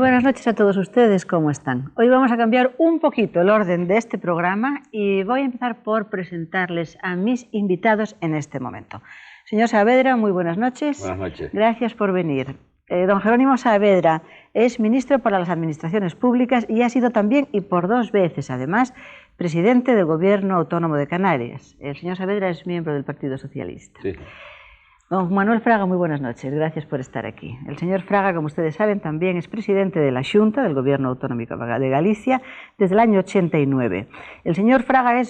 buenas noches a todos ustedes, ¿cómo están? Hoy vamos a cambiar un poquito el orden de este programa y voy a empezar por presentarles a mis invitados en este momento. Señor Saavedra, muy buenas noches. Buenas noches. Gracias por venir. Don Jerónimo Saavedra es ministro para las Administraciones Públicas y ha sido también, y por 2 veces además, presidente del Gobierno Autónomo de Canarias. El señor Saavedra es miembro del Partido Socialista. Sí. Don Manuel Fraga, muy buenas noches, gracias por estar aquí. El señor Fraga, como ustedes saben, también es presidente de la Xunta del Gobierno Autonómico de Galicia desde el año 89. El señor Fraga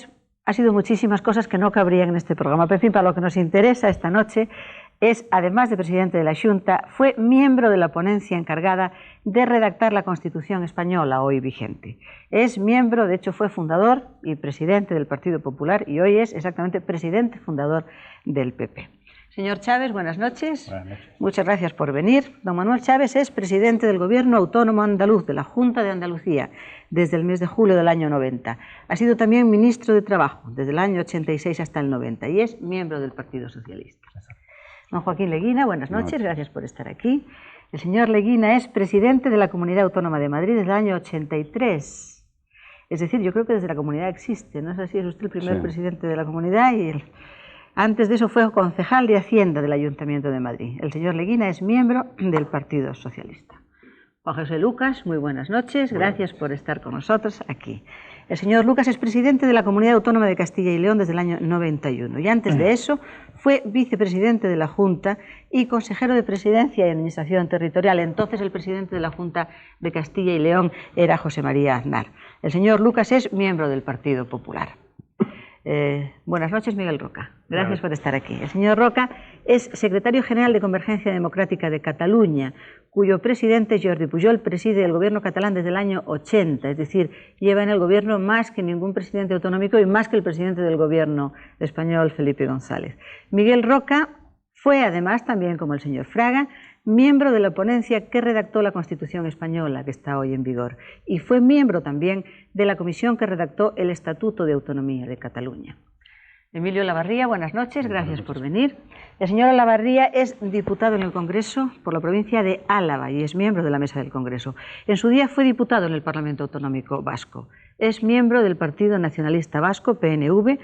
ha sido muchísimas cosas que no cabrían en este programa, pero en fin, para lo que nos interesa esta noche es, además de presidente de la Xunta, fue miembro de la ponencia encargada de redactar la Constitución española hoy vigente. Es miembro, de hecho fue fundador y presidente del Partido Popular y hoy es exactamente presidente fundador del PP. Señor Chaves, buenas noches. Buenas noches. Muchas gracias por venir. Don Manuel Chaves es presidente del Gobierno Autónomo Andaluz, de la Junta de Andalucía, desde el mes de julio del año 90. Ha sido también ministro de Trabajo, desde el año 86 hasta el 90, y es miembro del Partido Socialista. Don Joaquín Leguina, buenas noches, gracias por estar aquí. El señor Leguina es presidente de la Comunidad Autónoma de Madrid desde el año 83. Es decir, yo creo que desde la comunidad existe, ¿no es así? Es usted el primer presidente de la comunidad y antes de eso fue concejal de Hacienda del Ayuntamiento de Madrid. El señor Leguina es miembro del Partido Socialista. Juan José Lucas, muy buenas noches, gracias por estar con nosotros aquí. El señor Lucas es presidente de la Comunidad Autónoma de Castilla y León desde el año 91 y antes de eso fue vicepresidente de la Junta y consejero de Presidencia y Administración Territorial. Entonces el presidente de la Junta de Castilla y León era José María Aznar. El señor Lucas es miembro del Partido Popular. Buenas noches, Miguel Roca. Gracias por estar aquí. El señor Roca es secretario general de Convergencia Democrática de Cataluña, cuyo presidente Jordi Pujol preside el gobierno catalán desde el año 80, es decir, lleva en el gobierno más que ningún presidente autonómico y más que el presidente del gobierno español, Felipe González. Miguel Roca fue además, también como el señor Fraga, miembro de la ponencia que redactó la Constitución española, que está hoy en vigor, y fue miembro también de la comisión que redactó el Estatuto de Autonomía de Cataluña. Emilio Olavarría, buenas noches, gracias por venir. El señor Olavarría es diputado en el Congreso por la provincia de Álava y es miembro de la Mesa del Congreso. En su día fue diputado en el Parlamento Autonómico Vasco. Es miembro del Partido Nacionalista Vasco, PNV,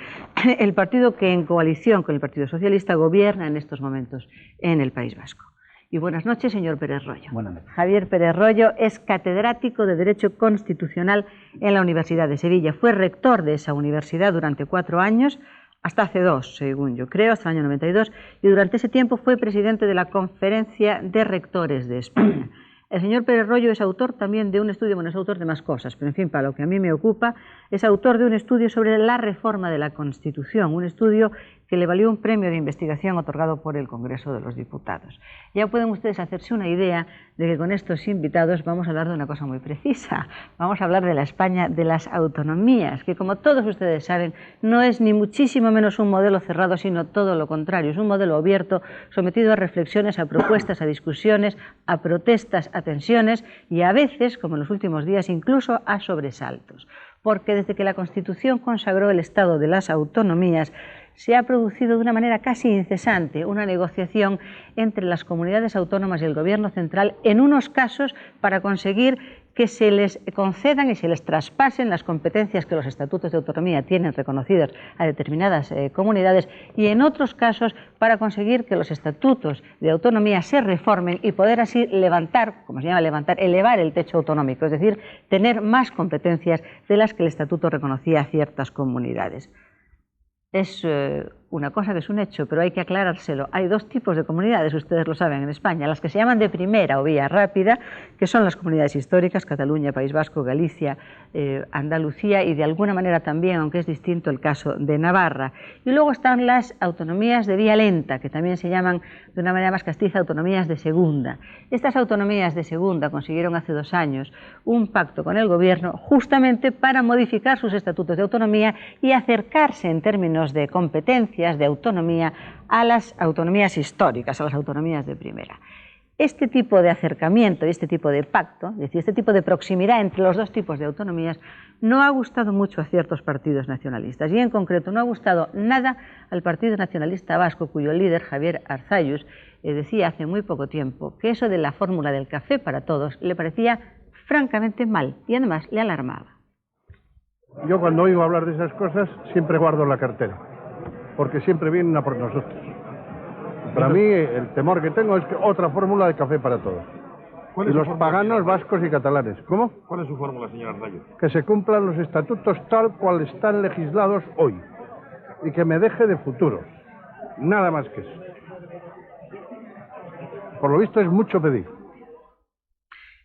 el partido que en coalición con el Partido Socialista gobierna en estos momentos en el País Vasco. Y buenas noches, señor Pérez Royo. Buenas noches. Javier Pérez Royo es catedrático de Derecho Constitucional en la Universidad de Sevilla. Fue rector de esa universidad durante 4 años, hasta hace 2, según yo creo, hasta el año 92, y durante ese tiempo fue presidente de la Conferencia de Rectores de España. El señor Pérez Royo es autor también de un estudio, bueno, es autor de más cosas, pero en fin, para lo que a mí me ocupa, es autor de un estudio sobre la reforma de la Constitución, un estudio que le valió un premio de investigación otorgado por el Congreso de los Diputados. Ya pueden ustedes hacerse una idea de que con estos invitados vamos a hablar de una cosa muy precisa. Vamos a hablar de la España de las autonomías, que como todos ustedes saben, no es ni muchísimo menos un modelo cerrado, sino todo lo contrario. Es un modelo abierto, sometido a reflexiones, a propuestas, a discusiones, a protestas, a tensiones y a veces, como en los últimos días, incluso a sobresaltos. Porque desde que la Constitución consagró el Estado de las autonomías, se ha producido de una manera casi incesante una negociación entre las comunidades autónomas y el Gobierno central, en unos casos para conseguir que se les concedan y se les traspasen las competencias que los estatutos de autonomía tienen reconocidas a determinadas comunidades y en otros casos para conseguir que los estatutos de autonomía se reformen y poder así levantar, como se llama levantar, elevar el techo autonómico, es decir, tener más competencias de las que el estatuto reconocía a ciertas comunidades. Es una cosa que es un hecho, pero hay que aclarárselo. Hay 2 tipos de comunidades, ustedes lo saben, en España. Las que se llaman de primera o vía rápida, que son las comunidades históricas, Cataluña, País Vasco, Galicia, Andalucía y de alguna manera también, aunque es distinto el caso de Navarra. Y luego están las autonomías de vía lenta, que también se llaman de una manera más castiza autonomías de segunda. Estas autonomías de segunda consiguieron hace 2 años un pacto con el Gobierno justamente para modificar sus estatutos de autonomía y acercarse en términos de competencia, de autonomía, a las autonomías históricas, a las autonomías de primera. Este tipo de acercamiento y este tipo de pacto, es decir, este tipo de proximidad entre los 2 tipos de autonomías, no ha gustado mucho a ciertos partidos nacionalistas y en concreto no ha gustado nada al Partido Nacionalista Vasco, cuyo líder, Javier Arzallus, decía hace muy poco tiempo que eso de la fórmula del café para todos le parecía francamente mal y además le alarmaba. Yo cuando oigo hablar de esas cosas siempre guardo la cartera, porque siempre vienen a por nosotros. Para mí el temor que tengo es que otra fórmula de café para todos. Y los paganos vascos y catalanes. ¿Cómo? ¿Cuál es su fórmula, señor Arnallo? Que se cumplan los estatutos tal cual están legislados hoy y que me deje de futuros. Nada más que eso. Por lo visto es mucho pedir.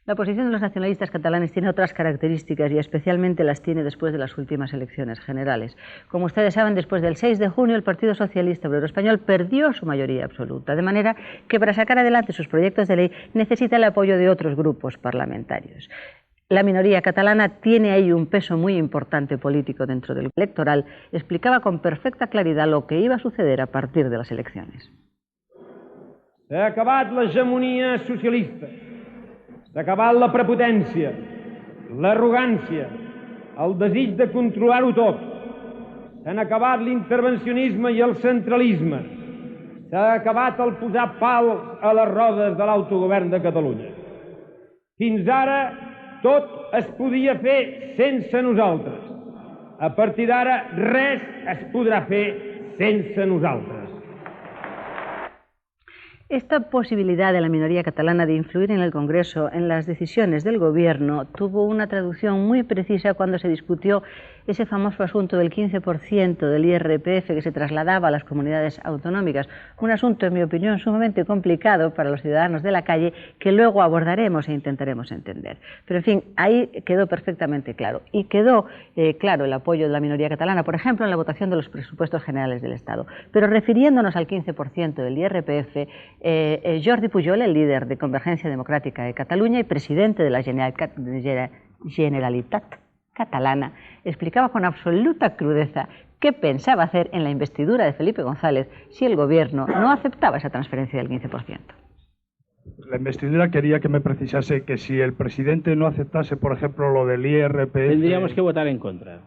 La posición de los nacionalistas catalanes tiene otras características y especialmente las tiene después de las últimas elecciones generales. Como ustedes saben, después del 6 de junio el Partido Socialista Obrero Español perdió su mayoría absoluta, de manera que para sacar adelante sus proyectos de ley necesita el apoyo de otros grupos parlamentarios. La minoría catalana tiene ahí un peso muy importante político dentro del electoral. Explicaba con perfecta claridad lo que iba a suceder a partir de las elecciones. S'ha acabat l'hegemonia socialista. S'ha acabat la prepotència, l'arrogància, el desig de controlar-ho tot. S'han acabat l'intervencionisme i el centralisme. S'ha acabat el posar pal a les rodes de l'autogovern de Catalunya. Fins ara tot es podia fer sense nosaltres. A partir d'ara res es podrà fer sense nosaltres. Esta posibilidad de la minoría catalana de influir en el Congreso en las decisiones del Gobierno tuvo una traducción muy precisa cuando se discutió ese famoso asunto del 15% del IRPF que se trasladaba a las comunidades autonómicas. Un asunto, en mi opinión, sumamente complicado para los ciudadanos de la calle que luego abordaremos e intentaremos entender. Pero, en fin, ahí quedó perfectamente claro. Y quedó claro el apoyo de la minoría catalana, por ejemplo, en la votación de los presupuestos generales del Estado. Pero refiriéndonos al 15% del IRPF, Jordi Pujol, el líder de Convergencia Democrática de Cataluña y presidente de la Generalitat catalana, explicaba con absoluta crudeza qué pensaba hacer en la investidura de Felipe González si el Gobierno no aceptaba esa transferencia del 15%. La investidura quería que me precisase que si el presidente no aceptase, por ejemplo, lo del IRPF... Tendríamos que votar en contra.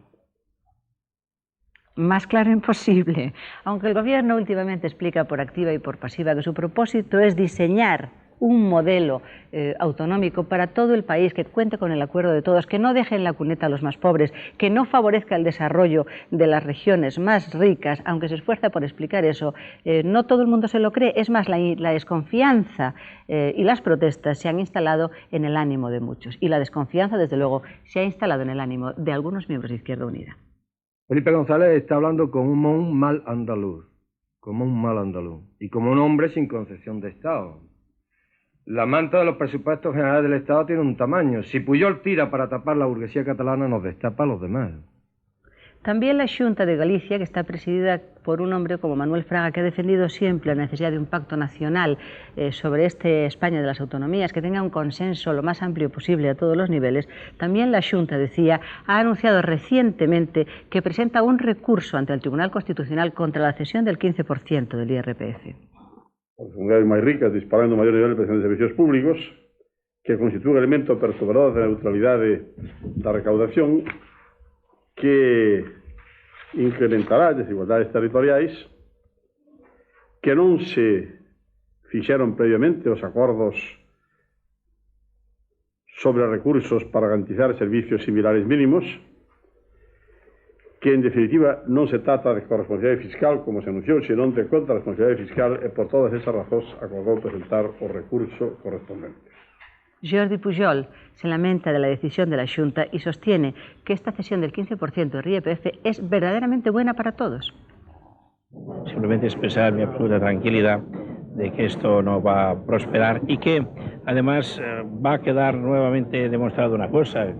Más claro imposible. Aunque el Gobierno últimamente explica por activa y por pasiva que su propósito es diseñar un modelo autonómico para todo el país, que cuente con el acuerdo de todos, que no deje en la cuneta a los más pobres, que no favorezca el desarrollo de las regiones más ricas, aunque se esfuerza por explicar eso, no todo el mundo se lo cree. Es más, la desconfianza y las protestas se han instalado en el ánimo de muchos. Y la desconfianza, desde luego, se ha instalado en el ánimo de algunos miembros de Izquierda Unida. Felipe González está hablando como un mal andaluz, y como un hombre sin concepción de Estado. La manta de los presupuestos generales del Estado tiene un tamaño. Si Pujol tira para tapar la burguesía catalana, nos destapa a los demás. También la Xunta de Galicia, que está presidida por un hombre como Manuel Fraga, que ha defendido siempre la necesidad de un pacto nacional sobre este España de las autonomías, que tenga un consenso lo más amplio posible a todos los niveles. También la Xunta, decía, ha anunciado recientemente que presenta un recurso ante el Tribunal Constitucional contra la cesión del 15% del IRPF. As comunidades máis ricas disparando maior nivel de prestación de servicios públicos, que constitúe un elemento perturbador da neutralidade da recaudación, que incrementará as desigualdades territoriais, que non se fixeron previamente os acordos sobre recursos para garantizar servicios similares mínimos, que en definitiva non se trata de corresponsabilidade fiscal, como se anunciou, senón de contra a responsabilidade fiscal, e por todas esas razóns acordou presentar o recurso correspondente. Jordi Pujol se lamenta de la decisión de la Xunta y sostiene que esta cesión del 15% del IRPF es verdaderamente buena para todos. Simplemente expresar mi absoluta tranquilidad de que esto no va a prosperar y que además va a quedar nuevamente demostrado una cosa,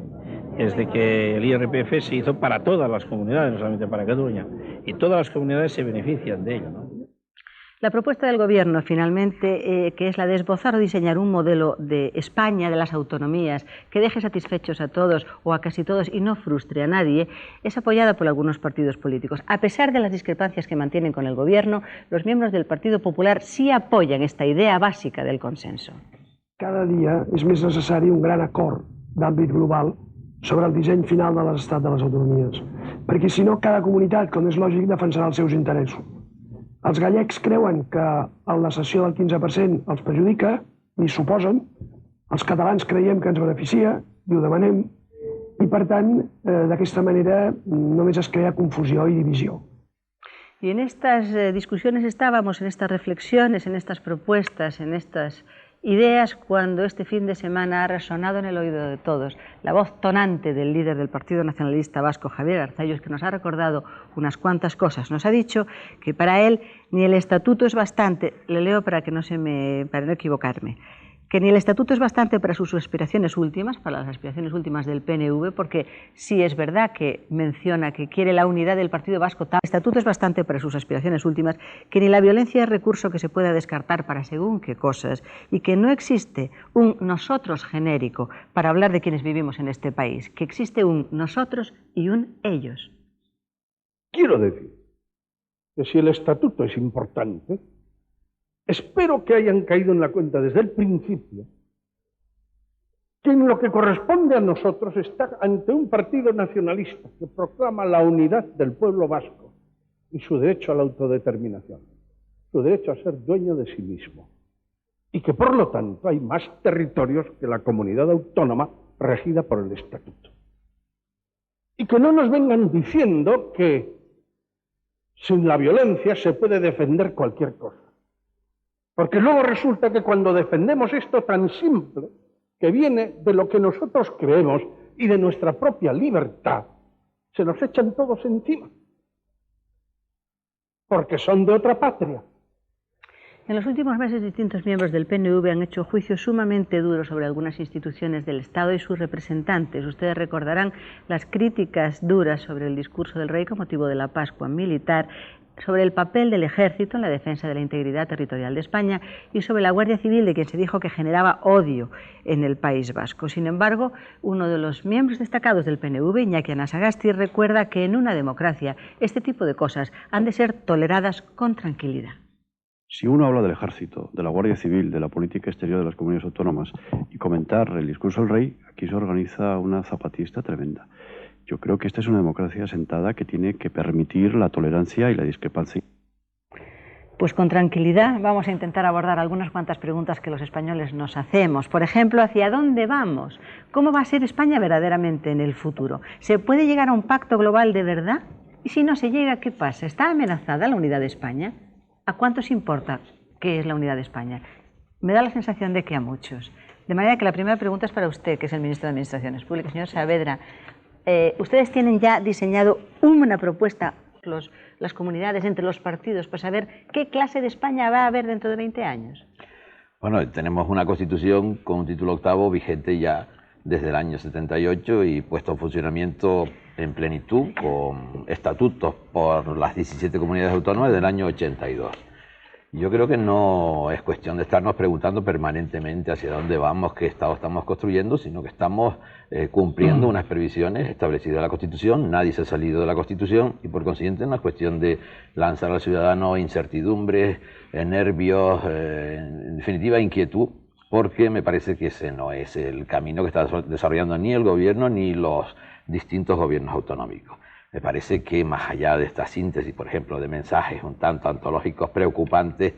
es de que el IRPF se hizo para todas las comunidades, no solamente para Cataluña, y todas las comunidades se benefician de ello, ¿no? La propuesta del Gobierno, finalmente, que es la de esbozar o diseñar un modelo de España, de las autonomías, que deje satisfechos a todos o a casi todos y no frustre a nadie, es apoyada por algunos partidos políticos. A pesar de las discrepancias que mantienen con el Gobierno, los miembros del Partido Popular sí apoyan esta idea bàsica del consenso. Cada dia és més necessari un gran acord d'àmbit global sobre el disseny final de l'estat de les autonomies, perquè si no cada comunitat, com és lògic, defensarà els seus interessos. Els gallecs creuen que la cessió del 15% els perjudica i s'oposen, els catalans creiem que ens beneficia i ho demanem, i per tant, d'aquesta manera només es crea confusió i divisió. Y en estas discusiones estábamos, en estas reflexiones, en estas propuestas, en estas ideas, cuando este fin de semana ha resonado en el oído de todos la voz tonante del líder del Partido Nacionalista Vasco, Javier Arzalluz, que nos ha recordado unas cuantas cosas. Nos ha dicho que para él ni el estatuto es bastante, le leo para no equivocarme, que ni el estatuto es bastante para sus aspiraciones últimas, para las aspiraciones últimas del PNV, porque sí es verdad que menciona que quiere la unidad del Partido Vasco, el estatuto es bastante para sus aspiraciones últimas, que ni la violencia es recurso que se pueda descartar para según qué cosas, y que no existe un nosotros genérico para hablar de quienes vivimos en este país, que existe un nosotros y un ellos. Quiero decir que si el estatuto es importante, espero que hayan caído en la cuenta desde el principio que en lo que corresponde a nosotros está ante un partido nacionalista que proclama la unidad del pueblo vasco y su derecho a la autodeterminación, su derecho a ser dueño de sí mismo, y que por lo tanto hay más territorios que la comunidad autónoma regida por el estatuto. Y que no nos vengan diciendo que sin la violencia se puede defender cualquier cosa. Porque luego resulta que cuando defendemos esto tan simple, que viene de lo que nosotros creemos y de nuestra propia libertad, se nos echan todos encima. Porque son de otra patria. En los últimos meses, distintos miembros del PNV han hecho juicios sumamente duros sobre algunas instituciones del Estado y sus representantes. Ustedes recordarán las críticas duras sobre el discurso del rey con motivo de la Pascua militar, sobre el papel del Ejército en la defensa de la integridad territorial de España y sobre la Guardia Civil, de quien se dijo que generaba odio en el País Vasco. Sin embargo, uno de los miembros destacados del PNV, Iñaki Anasagasti, recuerda que en una democracia este tipo de cosas han de ser toleradas con tranquilidad. Si uno habla del Ejército, de la Guardia Civil, de la política exterior de las comunidades autónomas y comentar el discurso del rey, aquí se organiza una zapatista tremenda. Yo creo que esta es una democracia asentada que tiene que permitir la tolerancia y la discrepancia. Pues con tranquilidad vamos a intentar abordar algunas cuantas preguntas que los españoles nos hacemos. Por ejemplo, ¿hacia dónde vamos? ¿Cómo va a ser España verdaderamente en el futuro? ¿Se puede llegar a un pacto global de verdad? Y si no se llega, ¿qué pasa? ¿Está amenazada la unidad de España? ¿A cuántos importa qué es la unidad de España? Me da la sensación de que a muchos. De manera que la primera pregunta es para usted, que es el ministro de Administraciones Públicas, señor Saavedra. Ustedes tienen ya diseñado una propuesta, las comunidades, entre los partidos, para saber qué clase de España va a haber dentro de 20 años. Bueno, tenemos una Constitución con un título octavo vigente ya desde el año 78 y puesto en funcionamiento en plenitud con estatutos por las 17 comunidades autónomas del año 82. Yo creo que no es cuestión de estarnos preguntando permanentemente hacia dónde vamos, qué Estado estamos construyendo, sino que estamos cumpliendo unas previsiones establecidas en la Constitución. Nadie se ha salido de la Constitución y por consiguiente no es cuestión de lanzar al ciudadano incertidumbres, nervios, en definitiva inquietud, porque me parece que ese no es el camino que está desarrollando ni el gobierno ni los distintos gobiernos autonómicos. Me parece que más allá de esta síntesis, por ejemplo, de mensajes un tanto antológicos preocupantes,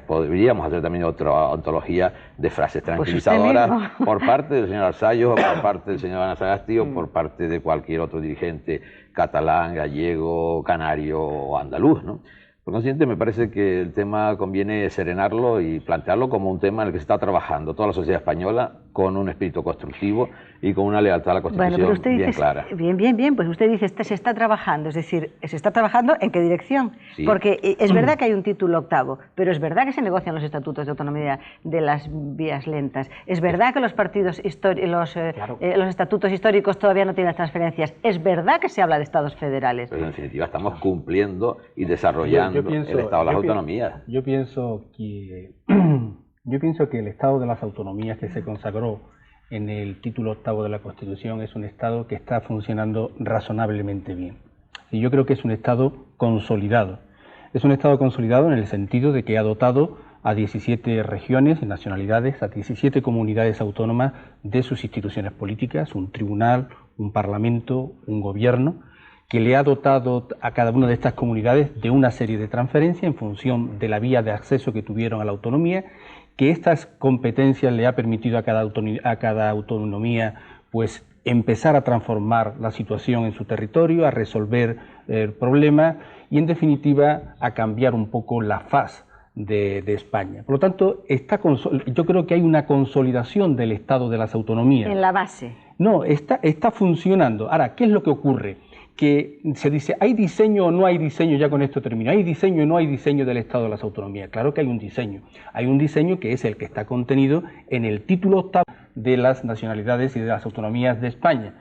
podríamos hacer también otra antología de frases tranquilizadoras por parte del señor Arzalluz, o por parte del señor Anasagasti, o por parte de cualquier otro dirigente catalán, gallego, canario o andaluz, ¿no? Por consiguiente, me parece que el tema conviene serenarlo y plantearlo como un tema en el que se está trabajando toda la sociedad española con un espíritu constructivo y con una lealtad a la Constitución pero usted bien dice, clara. Bien, pues usted dice, se está trabajando, es decir, ¿se está trabajando en qué dirección? Sí. Porque es verdad que hay un título octavo, pero es verdad que se negocian los estatutos de autonomía de las vías lentas, es verdad que los partidos los estatutos históricos todavía no tienen las transferencias, es verdad que se habla de estados federales. Pero en definitiva estamos cumpliendo y desarrollando el Estado de las autonomías. Yo pienso que el Estado de las autonomías que se consagró en el título octavo de la Constitución es un Estado que está funcionando razonablemente bien. Y yo creo que es un Estado consolidado. Es un Estado consolidado en el sentido de que ha dotado a 17 regiones y nacionalidades, a 17 comunidades autónomas de sus instituciones políticas, un tribunal, un parlamento, un gobierno, que le ha dotado a cada una de estas comunidades de una serie de transferencias en función de la vía de acceso que tuvieron a la autonomía que estas competencias le ha permitido a cada autonomía pues empezar a transformar la situación en su territorio, a resolver problemas y en definitiva a cambiar un poco la faz de España. Por lo tanto, yo creo que hay una consolidación del Estado de las autonomías. En la base. No, está funcionando. Ahora, ¿qué es lo que ocurre? Que se dice, ¿hay diseño o no hay diseño? Ya con esto termino. ¿Hay diseño o no hay diseño del Estado de las autonomías? Claro que hay un diseño. Hay un diseño que es el que está contenido en el título octavo de las nacionalidades y de las autonomías de España.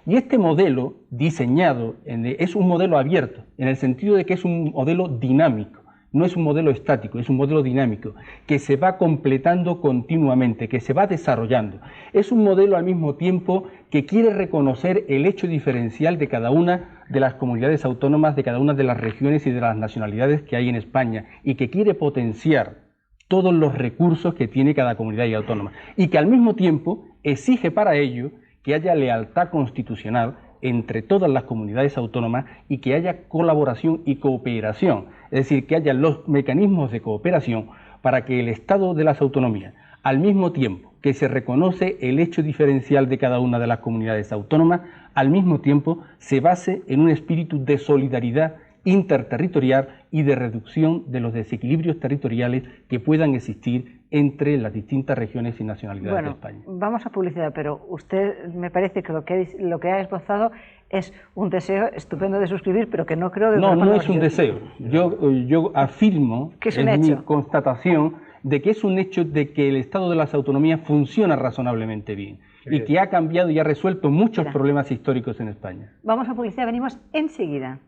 Y este modelo diseñado es un modelo abierto, en el sentido de que es un modelo dinámico. No es un modelo estático, es un modelo dinámico, que se va completando continuamente, que se va desarrollando. Es un modelo al mismo tiempo que quiere reconocer el hecho diferencial de cada una de las comunidades autónomas, de cada una de las regiones y de las nacionalidades que hay en España, y que quiere potenciar todos los recursos que tiene cada comunidad autónoma, y que al mismo tiempo exige para ello que haya lealtad constitucional entre todas las comunidades autónomas y que haya colaboración y cooperación, es decir, que haya los mecanismos de cooperación para que el Estado de las autonomías, al mismo tiempo que se reconoce el hecho diferencial de cada una de las comunidades autónomas, al mismo tiempo se base en un espíritu de solidaridad interterritorial y de reducción de los desequilibrios territoriales que puedan existir entre las distintas regiones y nacionalidades de España. Vamos a publicidad, pero usted me parece que lo que ha esbozado es un deseo estupendo de suscribir, pero que no creo... No es un deseo. Yo afirmo, que es un hecho. Mi constatación de que es un hecho de que el Estado de las autonomías funciona razonablemente bien y que ha cambiado y ha resuelto muchos problemas históricos en España. Vamos a publicidad, venimos enseguida.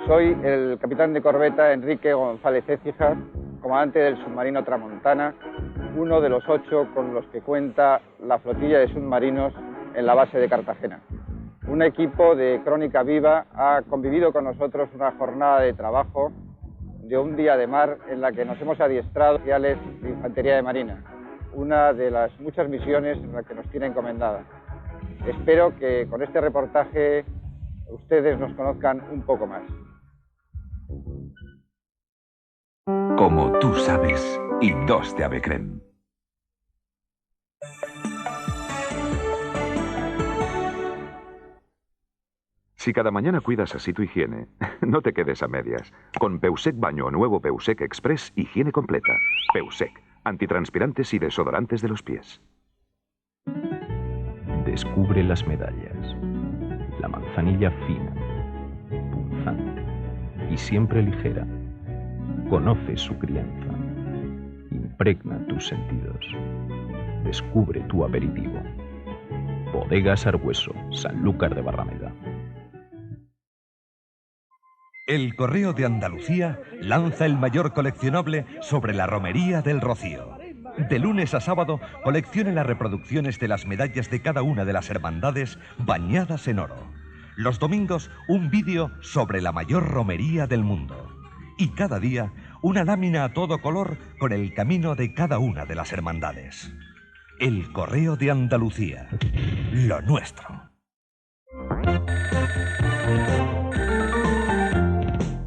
Soy el capitán de corbeta Enrique González Écija, comandante del submarino Tramontana, uno de los 8 con los que cuenta la flotilla de submarinos en la base de Cartagena. Un equipo de crónica viva ha convivido con nosotros una jornada de trabajo de un día de mar en la que nos hemos adiestrado oficiales de infantería de marina, una de las muchas misiones en las que nos tiene encomendada. Espero que con este reportaje ustedes nos conozcan un poco más. Como tú sabes, y 2 de Avecrem. Si cada mañana cuidas así tu higiene, no te quedes a medias. Con Peusec Baño o nuevo Peusec Express, higiene completa. Peusec, antitranspirantes y desodorantes de los pies. Descubre las medallas. La manzanilla fina, punzante y siempre ligera. Conoce su crianza. Impregna tus sentidos. Descubre tu aperitivo. Bodegas Argüeso, Sanlúcar de Barrameda. El Correo de Andalucía lanza el mayor coleccionable sobre la romería del Rocío. De lunes a sábado, coleccione las reproducciones de las medallas de cada una de las hermandades bañadas en oro. Los domingos, un vídeo sobre la mayor romería del mundo. Y cada día, una lámina a todo color con el camino de cada una de las hermandades. El Correo de Andalucía. Lo nuestro.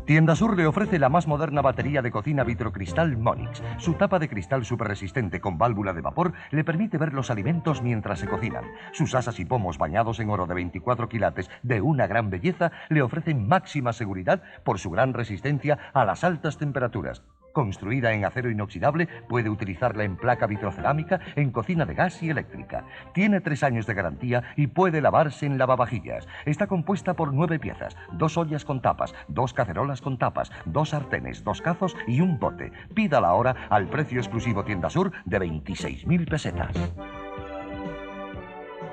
Tiendasur le ofrece la más moderna batería de cocina vitrocristal Monix. Su tapa de cristal superresistente con válvula de vapor le permite ver los alimentos mientras se cocinan. Sus asas y pomos bañados en oro de 24 quilates de una gran belleza le ofrecen máxima seguridad por su gran resistencia a las altas temperaturas. Construida en acero inoxidable, puede utilizarla en placa vitrocerámica, en cocina de gas y eléctrica. Tiene 3 años de garantía y puede lavarse en lavavajillas. Está compuesta por 9 piezas, 2 ollas con tapas, 2 cacerolas con tapas, 2 sartenes, 2 cazos y un bote. Pídala ahora al precio exclusivo Tiendasur de 26.000 pesetas.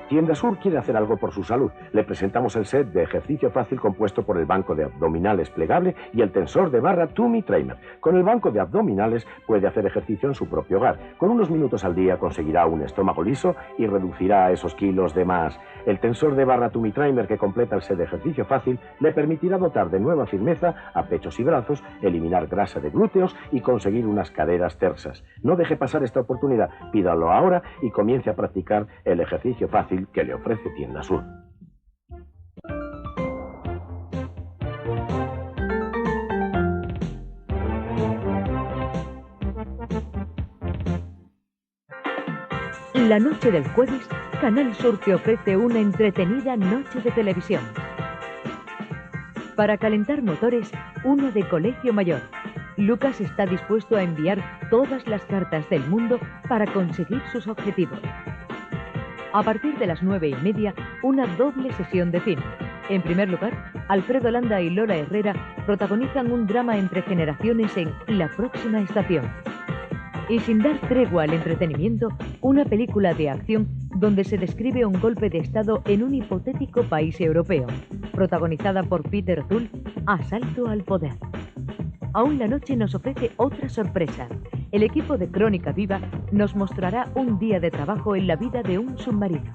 Tienda Sur quiere hacer algo por su salud. Le presentamos el set de ejercicio fácil compuesto por el banco de abdominales plegable y el tensor de barra Tummy Trainer. Con el banco de abdominales puede hacer ejercicio en su propio hogar. Con unos minutos al día conseguirá un estómago liso y reducirá esos kilos de más. El tensor de barra Tummy Trainer que completa el set de ejercicio fácil le permitirá dotar de nueva firmeza a pechos y brazos, eliminar grasa de glúteos y conseguir unas caderas tersas. No deje pasar esta oportunidad, pídalo ahora y comience a practicar el ejercicio fácil que le ofrece Tienda Sur. La noche del jueves, Canal Sur te ofrece una entretenida noche de televisión. Para calentar motores, uno de Colegio Mayor. Lucas está dispuesto a enviar todas las cartas del mundo para conseguir sus objetivos. A partir de las 9:30, una doble sesión de cine. En primer lugar, Alfredo Landa y Lola Herrera protagonizan un drama entre generaciones en La próxima estación. Y sin dar tregua al entretenimiento, una película de acción donde se describe un golpe de Estado en un hipotético país europeo, protagonizada por Peter O'Toole, Asalto al poder. Aún la noche nos ofrece otra sorpresa. El equipo de Crónica Viva nos mostrará un día de trabajo en la vida de un submarino.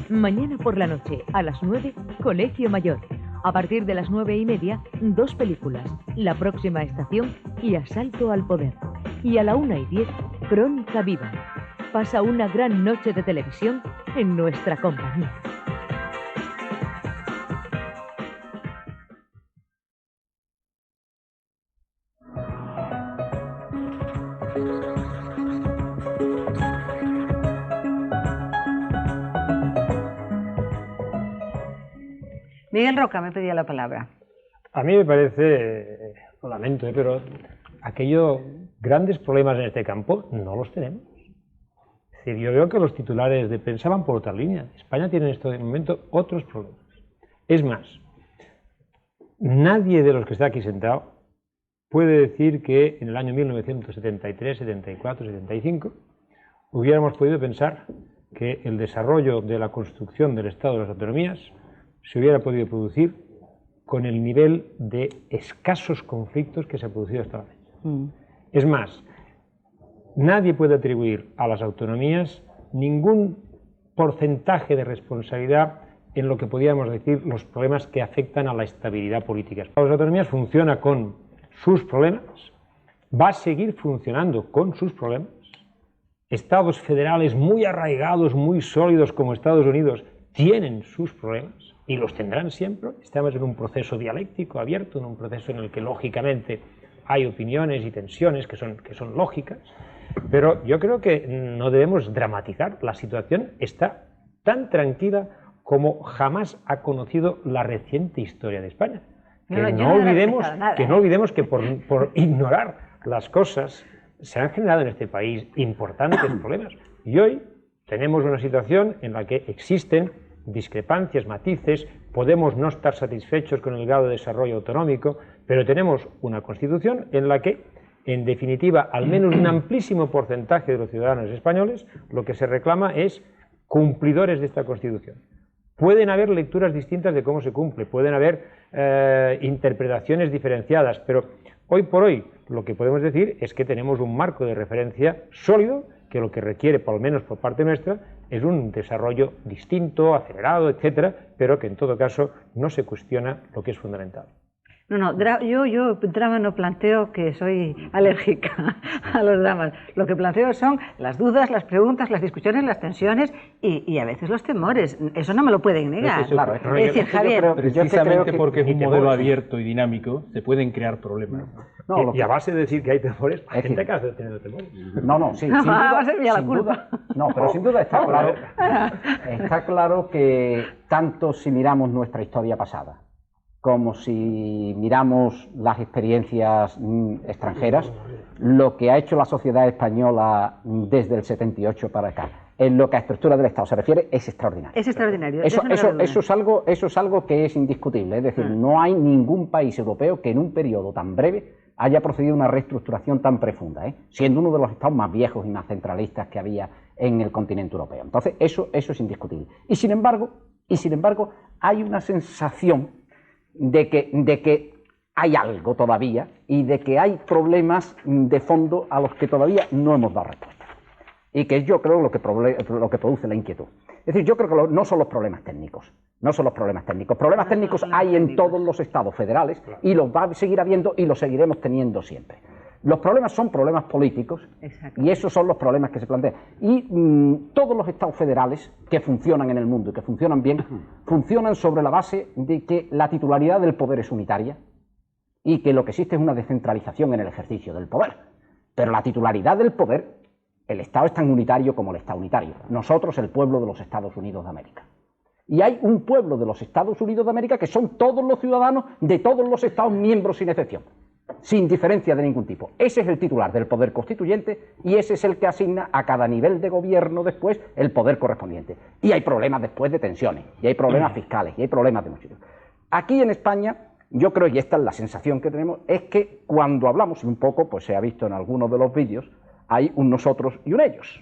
Mañana por la noche, a las 9, Colegio Mayor. A partir de las 9:30, dos películas, La próxima estación y Asalto al poder. Y a la 1:10, Crónica Viva. Pasa una gran noche de televisión en nuestra compañía. Miguel Roca me pedía la palabra. A mí me parece, lo lamento, pero aquellos grandes problemas en este campo no los tenemos. Es decir, yo veo que los titulares de prensa van por otra línea. España tiene en este momento otros problemas. Es más, nadie de los que está aquí sentado puede decir que en el año 1973, 74, 75 hubiéramos podido pensar que el desarrollo de la construcción del Estado de las Autonomías se hubiera podido producir con el nivel de escasos conflictos que se ha producido hasta ahora. Es más, nadie puede atribuir a las autonomías ningún porcentaje de responsabilidad en lo que podríamos decir los problemas que afectan a la estabilidad política. Las autonomías funcionan con sus problemas, va a seguir funcionando con sus problemas. Estados federales muy arraigados, muy sólidos como Estados Unidos, tienen sus problemas y los tendrán siempre. Estamos en un proceso dialéctico abierto, en un proceso en el que lógicamente hay opiniones y tensiones que son lógicas, pero yo creo que no debemos dramatizar. La situación está tan tranquila como jamás ha conocido la reciente historia de España. Que no olvidemos que por ignorar las cosas se han generado en este país importantes problemas. Y hoy tenemos una situación en la que existen discrepancias, matices, podemos no estar satisfechos con el grado de desarrollo autonómico, pero tenemos una Constitución en la que, en definitiva, al menos un amplísimo porcentaje de los ciudadanos españoles, lo que se reclama es cumplidores de esta Constitución. Pueden haber lecturas distintas de cómo se cumple, pueden haber interpretaciones diferenciadas, pero hoy por hoy lo que podemos decir es que tenemos un marco de referencia sólido que lo que requiere, por lo menos por parte nuestra, es un desarrollo distinto, acelerado, etcétera, pero que en todo caso no se cuestiona lo que es fundamental. No, yo drama no planteo, que soy alérgica a los dramas. Lo que planteo son las dudas, las preguntas, las discusiones, las tensiones y a veces los temores. Eso no me lo pueden negar. Claro, es decir, Javier... Precisamente porque es un modelo abierto y dinámico, se pueden crear problemas. Y a base de decir que hay temores, hay gente que ha tenido temores. Sí, sin duda, va a ser mía la culpa. No, pero sin duda está claro que tanto si miramos nuestra historia pasada, como si miramos las experiencias extranjeras, lo que ha hecho la sociedad española desde el 78 para acá, en lo que a estructura del Estado se refiere, es extraordinario. Es extraordinario. Eso es algo que es indiscutible. Es decir, no hay ningún país europeo que en un periodo tan breve haya procedido a una reestructuración tan profunda, siendo uno de los estados más viejos y más centralistas que había en el continente europeo. Entonces, eso es indiscutible. Y sin embargo, hay una sensación de que hay algo todavía y de que hay problemas de fondo a los que todavía no hemos dado respuesta. Y que yo creo lo que produce la inquietud. Es decir, yo creo que no son los problemas técnicos. No son los problemas técnicos. Problemas técnicos hay en todos los estados federales y los va a seguir habiendo y los seguiremos teniendo siempre. Los problemas son problemas políticos. Exacto. Y esos son los problemas que se plantean. Y todos los estados federales que funcionan en el mundo y que funcionan bien, funcionan sobre la base de que la titularidad del poder es unitaria y que lo que existe es una descentralización en el ejercicio del poder. Pero la titularidad del poder, el Estado es tan unitario como el Estado unitario. Nosotros, el pueblo de los Estados Unidos de América. Y hay un pueblo de los Estados Unidos de América que son todos los ciudadanos de todos los Estados miembros sin excepción, sin diferencia de ningún tipo. Ese es el titular del poder constituyente y ese es el que asigna a cada nivel de gobierno después el poder correspondiente. Y hay problemas después de tensiones, y hay problemas fiscales, y hay problemas de muchos tipos. Aquí en España, yo creo, y esta es la sensación que tenemos, es que cuando hablamos, y un poco pues se ha visto en algunos de los vídeos, hay un nosotros y un ellos.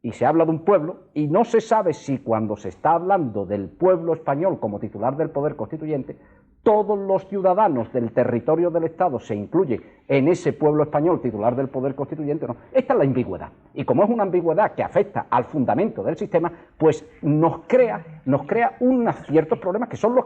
Y se habla de un pueblo, y no se sabe si cuando se está hablando del pueblo español como titular del poder constituyente, todos los ciudadanos del territorio del Estado se incluye en ese pueblo español titular del poder constituyente o no. Esta es la ambigüedad. Y como es una ambigüedad que afecta al fundamento del sistema, pues nos crea unos ciertos problemas que son los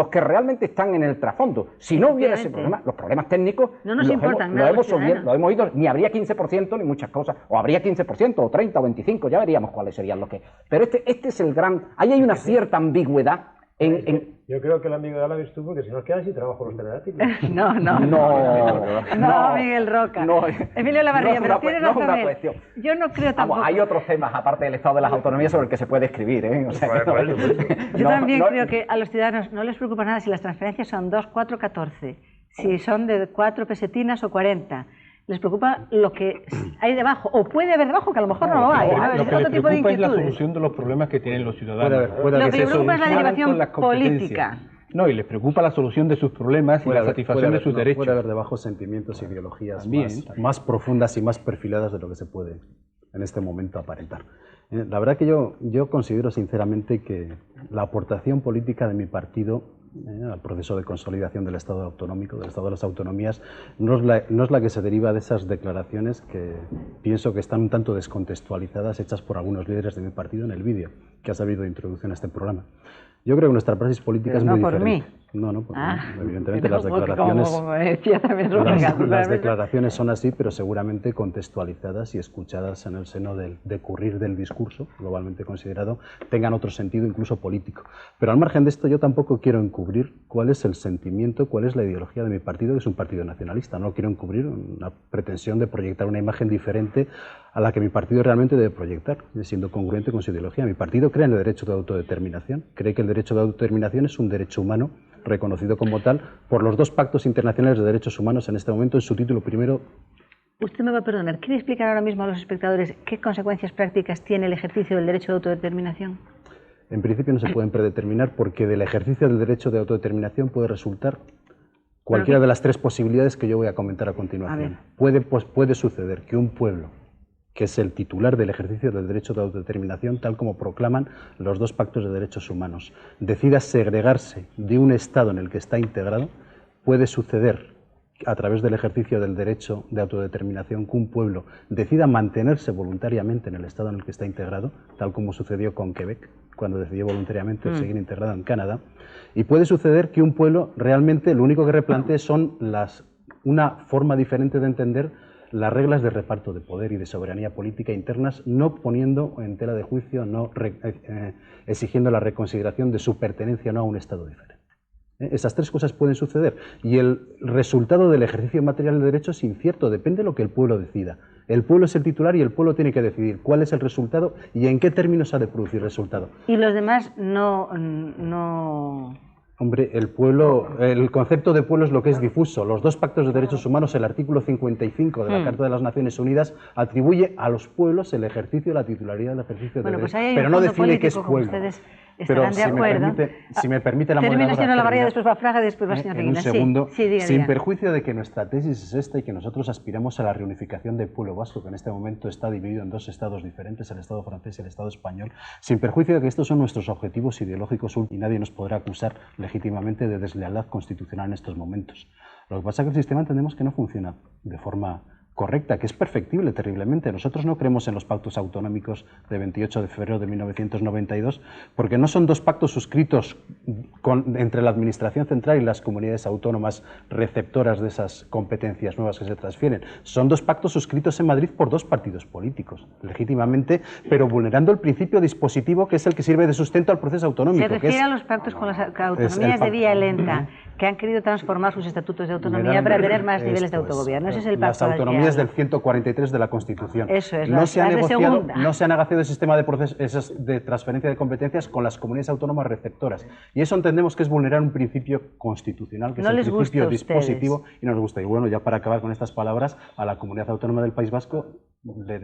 que realmente están en el trasfondo. Si no hubiera ese problema, los problemas técnicos no nos importan nada, lo hemos oído, ni habría 15% ni muchas cosas, o habría 15% o 30 o 25, ya veríamos cuáles serían los que... Pero este es el gran... Ahí hay una cierta ambigüedad. Yo creo que la ambigüedad la ves tú, porque si nos quedan sin trabajo los catedráticos. No, Miguel Roca. No, Emilio Lavarría, pero tienes razón. Yo no creo tampoco. Hay otros temas, aparte del estado de las autonomías, sobre el que se puede escribir. O sea, yo también creo que a los ciudadanos no les preocupa nada si las transferencias son 2, 4, 14, si son de 4 pesetinas o 40. Les preocupa lo que hay debajo, o puede haber debajo, que a lo mejor no lo hay. Lo que les preocupa es la solución de los problemas que tienen los ciudadanos. Lo que les preocupa es la derivación política. No, y les preocupa la solución de sus problemas y la satisfacción de sus derechos. Puede haber debajo sentimientos e ideologías más profundas y más perfiladas de lo que se puede en este momento aparentar. La verdad que yo considero sinceramente que la aportación política de mi partido al proceso de consolidación del Estado autonómico, del Estado de las autonomías, no es la que se deriva de esas declaraciones que pienso que están un tanto descontextualizadas, hechas por algunos líderes de mi partido en el vídeo que ha servido de introducción a este programa. Yo creo que nuestra praxis política es muy diferente. No, evidentemente las declaraciones son así, pero seguramente contextualizadas y escuchadas en el seno del decurrir del discurso, globalmente considerado, tengan otro sentido incluso político. Pero al margen de esto, yo tampoco quiero encubrir cuál es el sentimiento, cuál es la ideología de mi partido, que es un partido nacionalista. No quiero encubrir una pretensión de proyectar una imagen diferente a la que mi partido realmente debe proyectar, siendo congruente con su ideología. Mi partido cree en el derecho de autodeterminación, cree que el derecho de autodeterminación es un derecho humano reconocido como tal por los 2 pactos internacionales de derechos humanos en este momento en su título primero. Usted me va a perdonar, ¿quiere explicar ahora mismo a los espectadores qué consecuencias prácticas tiene el ejercicio del derecho de autodeterminación? En principio no se pueden predeterminar porque del ejercicio del derecho de autodeterminación puede resultar cualquiera de las 3 posibilidades que yo voy a comentar a continuación. Puede suceder que un pueblo que es el titular del ejercicio del derecho de autodeterminación, tal como proclaman los 2 pactos de derechos humanos, decida segregarse de un Estado en el que está integrado. Puede suceder, a través del ejercicio del derecho de autodeterminación, que un pueblo decida mantenerse voluntariamente en el Estado en el que está integrado, tal como sucedió con Quebec, cuando decidió voluntariamente seguir integrado en Canadá. Y puede suceder que un pueblo realmente lo único que replantee son una forma diferente de entender las reglas de reparto de poder y de soberanía política internas, no poniendo en tela de juicio, no exigiendo la reconsideración de su pertenencia o no a un Estado diferente. Esas 3 cosas pueden suceder y el resultado del ejercicio material del derecho es incierto, depende de lo que el pueblo decida. El pueblo es el titular y el pueblo tiene que decidir cuál es el resultado y en qué términos ha de producir el resultado. Y los demás no... Hombre, el concepto de pueblo es lo que es difuso. Los 2 pactos de derechos humanos, el artículo 55 de la Carta de las Naciones Unidas, atribuye a los pueblos el ejercicio de la titularidad del ejercicio de derechos, pero no define qué es pueblo. Ustedes estarán de acuerdo. Si me permite la Termina, moderadora, señor Olavarría, después va Fraga, después va señor Reguina. Un segundo, sí, diga, sin diga. perjuicio de que nuestra tesis es esta y que nosotros aspiramos a la reunificación del pueblo vasco, que en este momento está dividido en dos estados diferentes, el Estado francés y el Estado español, sin perjuicio de que estos son nuestros objetivos ideológicos y nadie nos podrá acusar legítimamente de deslealtad constitucional en estos momentos. Lo que pasa es que el sistema entendemos que no funciona de forma correcta, que es perfectible terriblemente. Nosotros no creemos en los pactos autonómicos de 28 de febrero de 1992 porque no son dos pactos suscritos entre la Administración Central y las comunidades autónomas receptoras de esas competencias nuevas que se transfieren. Son dos pactos suscritos en Madrid por dos partidos políticos, legítimamente, pero vulnerando el principio dispositivo que es el que sirve de sustento al proceso autonómico. Se refiere a los pactos con las autonomías de vía lenta, que han querido transformar sus estatutos de autonomía para tener más niveles de autogobierno. Ese es el pacto. Las autonomías del 143 de la Constitución. Eso es, no se ha negociado el sistema de transferencia de competencias con las comunidades autónomas receptoras. Y eso entendemos que es vulnerar un principio constitucional, que es el principio dispositivo, y no nos gusta. Y bueno, ya para acabar con estas palabras, a la Comunidad Autónoma del País Vasco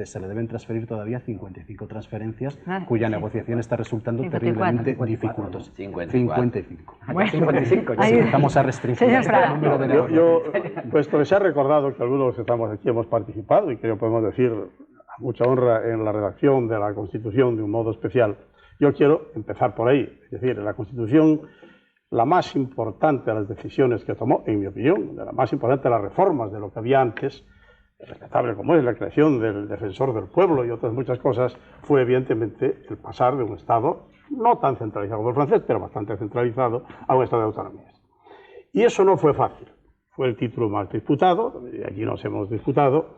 se le deben transferir todavía 55 transferencies, cuya negociación está resultando 54. terriblemente dificultosa. 55. Bueno, 55. Vamos a restringir el número de negociaciones. Puesto que se ha recordado que algunos que estamos aquí hemos participado y que podemos decir a mucha honra en la redacción de la Constitución de un modo especial, yo quiero empezar por ahí. Es decir, en la Constitución, la más importante de las decisiones que tomó, en mi opinión, la más importante de las reformas de lo que había antes, respetable como es la creación del defensor del pueblo y otras muchas cosas, fue evidentemente el pasar de un Estado no tan centralizado como el francés, pero bastante centralizado, a un Estado de autonomías. Y eso no fue fácil. Fue el título más disputado, y aquí nos hemos disputado.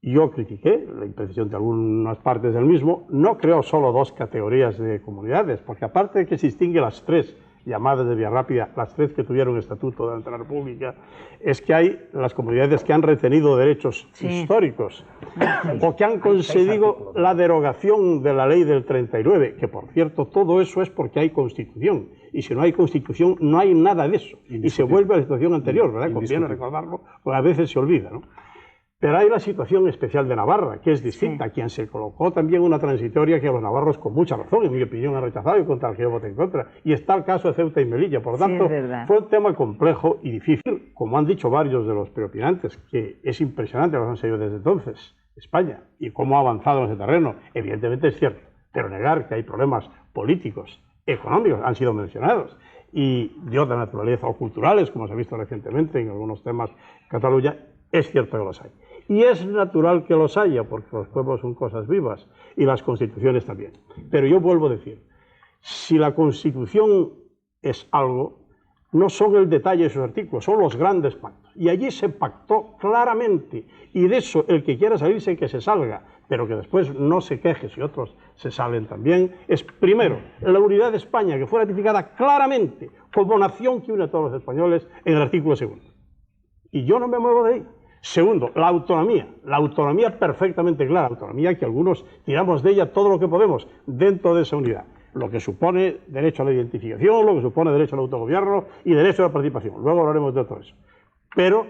Yo critiqué la imprecisión de algunas partes del mismo. No creo solo dos categorías de comunidades, porque aparte de que se distingue las tres llamadas de vía rápida, las tres que tuvieron estatuto de la República, es que hay las comunidades que han retenido derechos históricos o que han concedido la derogación de la ley del 39, que por cierto todo eso es porque hay Constitución, y si no hay Constitución no hay nada de eso, y se vuelve a la situación anterior, ¿verdad? Conviene recordarlo, porque a veces se olvida, ¿no? Pero hay la situación especial de Navarra, que es distinta, a quien se colocó también una transitoria que los navarros con mucha razón, en mi opinión, han rechazado y contra el que yo voté en contra. Y está el caso de Ceuta y Melilla. Por lo tanto, fue un tema complejo y difícil, como han dicho varios de los preopinantes, que es impresionante lo que han seguido desde entonces, España, y cómo ha avanzado en ese terreno. Evidentemente es cierto, pero negar que hay problemas políticos, económicos, han sido mencionados, y de otra naturaleza, o culturales, como se ha visto recientemente en algunos temas en Cataluña, es cierto que los hay. Y es natural que los haya, porque los pueblos son cosas vivas, y las constituciones también. Pero yo vuelvo a decir, si la Constitución es algo, no son el detalle de sus artículos, son los grandes pactos. Y allí se pactó claramente, y de eso el que quiera salirse, que se salga, pero que después no se queje si otros se salen también, es primero, la unidad de España, que fue ratificada claramente como nación que une a todos los españoles en el artículo 2. Y yo no me muevo de ahí. Segundo, la autonomía perfectamente clara, autonomía que algunos tiramos de ella todo lo que podemos dentro de esa unidad, lo que supone derecho a la identificación, lo que supone derecho al autogobierno y derecho a la participación. Luego hablaremos de todo eso. Pero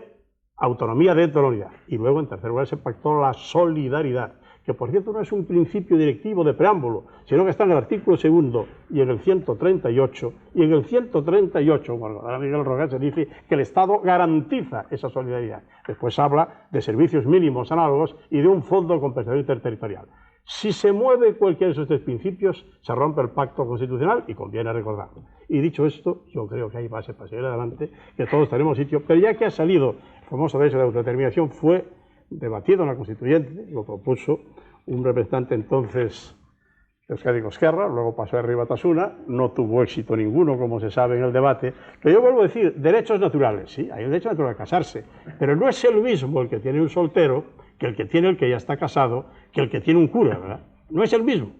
autonomía dentro de la unidad. Y luego, en tercer lugar, se pactó la solidaridad, que por cierto no es un principio directivo de preámbulo, sino que está en el artículo 2 y en el 138, y en el 138, bueno, ahora Miguel Rogat se dice que el Estado garantiza esa solidaridad. Después habla de servicios mínimos análogos y de un fondo de compensación interterritorial. Si se mueve cualquiera de esos tres principios, se rompe el pacto constitucional y conviene recordarlo. Y dicho esto, yo creo que hay base para seguir adelante, que todos tenemos sitio, pero ya que ha salido el famoso derecho de autodeterminación, fue debatido en la Constituyente, lo propuso un representante entonces de Euskadi Ezkerra, luego pasó a Herri Batasuna, no tuvo éxito ninguno, como se sabe en el debate, pero yo vuelvo a decir, derechos naturales, sí, hay el derecho natural a casarse, pero no es el mismo el que tiene un soltero que el que tiene el que ya está casado, que el que tiene un cura, ¿verdad? No es el mismo.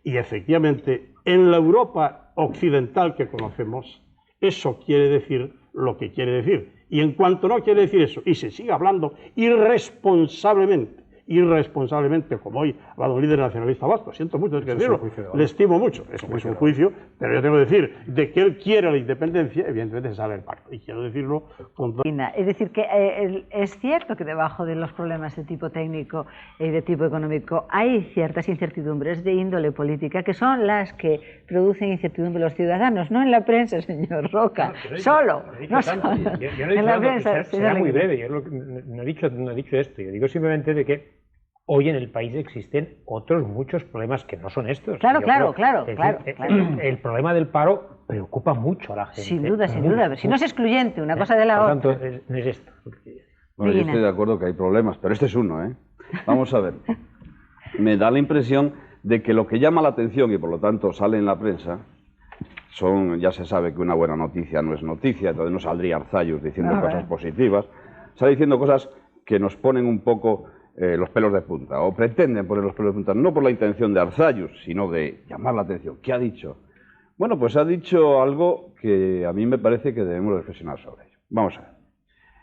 Y efectivamente, en la Europa occidental que conocemos, eso quiere decir lo que quiere decir. Y en cuanto no quiere decir eso, y se sigue hablando irresponsablemente irresponsablemente, como hoy ha hablado un líder nacionalista vasco, siento mucho que decirlo, le estimo mucho, es un juicio, pero yo tengo que decir, de que él quiere la independencia, evidentemente se sale el pacto, y quiero decirlo con... Es decir, que es cierto que debajo de los problemas de tipo técnico y de tipo económico hay ciertas incertidumbres de índole política que son las que producen incertidumbre en los ciudadanos, no en la prensa, señor Roca, solo. En la prensa, será muy breve, yo no he dicho esto, yo digo simplemente de que hoy en el país existen otros muchos problemas que no son estos. Claro. El problema del paro preocupa mucho a la gente. Sin duda, si no es excluyente una cosa de la otra. Por tanto, no es esto. Bueno, yo estoy de acuerdo que hay problemas, pero este es uno, ¿eh? Vamos a ver. Me da la impresión de que lo que llama la atención y por lo tanto sale en la prensa ya se sabe que una buena noticia no es noticia, entonces no saldría Arzayus diciendo cosas positivas, sale diciendo cosas que nos ponen un poco los pelos de punta, o pretenden poner los pelos de punta, no por la intención de Arzayus, sino de llamar la atención. ¿Qué ha dicho? Bueno, pues ha dicho algo que a mí me parece que debemos reflexionar sobre ello. Vamos a ver.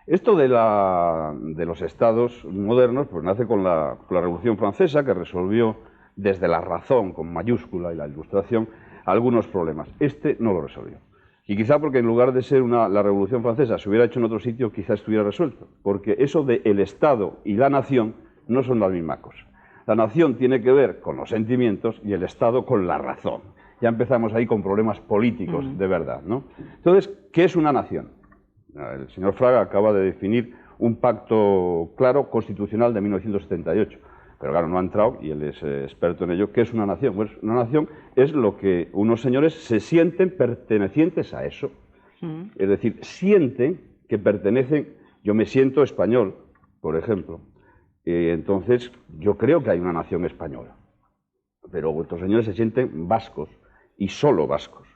Esto de los estados modernos pues nace con la Revolución Francesa, que resolvió desde la razón, con mayúscula, y la Ilustración, algunos problemas. Este no lo resolvió. Y quizá porque en lugar de ser la Revolución Francesa se hubiera hecho en otro sitio, quizá estuviera resuelto. Porque eso de el Estado y la nación no son la misma cosa. La nación tiene que ver con los sentimientos y el Estado con la razón. Ya empezamos ahí con problemas políticos de verdad, ¿no? Entonces, ¿qué es una nación? El señor Fraga acaba de definir un pacto claro constitucional de 1978. Pero claro, no ha entrado, y él es experto en ello. ¿Qué es una nación? Pues una nación es lo que unos señores se sienten pertenecientes a eso. Es decir, sienten que pertenecen... Yo me siento español, por ejemplo. Entonces, yo creo que hay una nación española. Pero vuestros señores se sienten vascos, y solo vascos.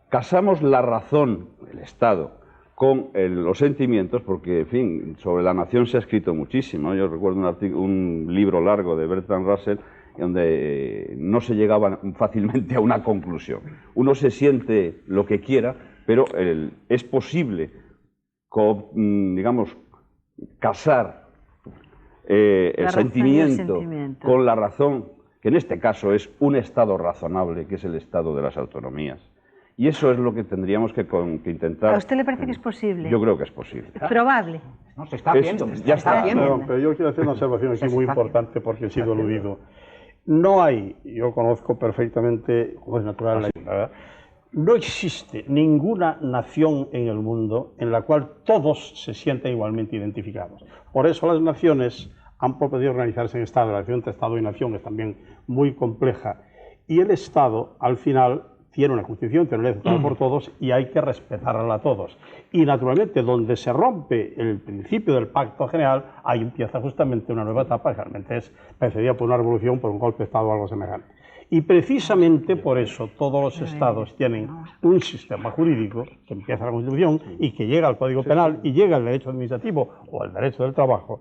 Casamos la razón, el Estado, con los sentimientos, porque, en fin, sobre la nación se ha escrito muchísimo. Yo recuerdo un libro largo de Bertrand Russell donde no se llegaba fácilmente a una conclusión. Uno se siente lo que quiera, pero es posible, digamos, casar el sentimiento con la razón, que en este caso es un Estado razonable, que es el Estado de las autonomías. Y eso es lo que tendríamos que intentar... ¿A usted le parece que es posible? Yo creo que es posible. Probable. No, se está haciendo. Ya está. Pero yo quiero hacer una observación aquí muy importante porque he sido aludido. No hay, yo conozco perfectamente, como es natural, ¿verdad? No existe ninguna nación en el mundo en la cual todos se sienten igualmente identificados. Por eso las naciones han podido organizarse en Estado. La relación entre Estado y nación es también muy compleja. Y el Estado, al final, tiene una constitución, tiene una ley aceptada por todos y hay que respetarla a todos. Y naturalmente, donde se rompe el principio del pacto general, ahí empieza justamente una nueva etapa, que realmente es precedida por una revolución, por un golpe de Estado o algo semejante. Y precisamente por eso todos los estados tienen un sistema jurídico que empieza la Constitución y que llega al Código Penal y llega al derecho administrativo o al derecho del trabajo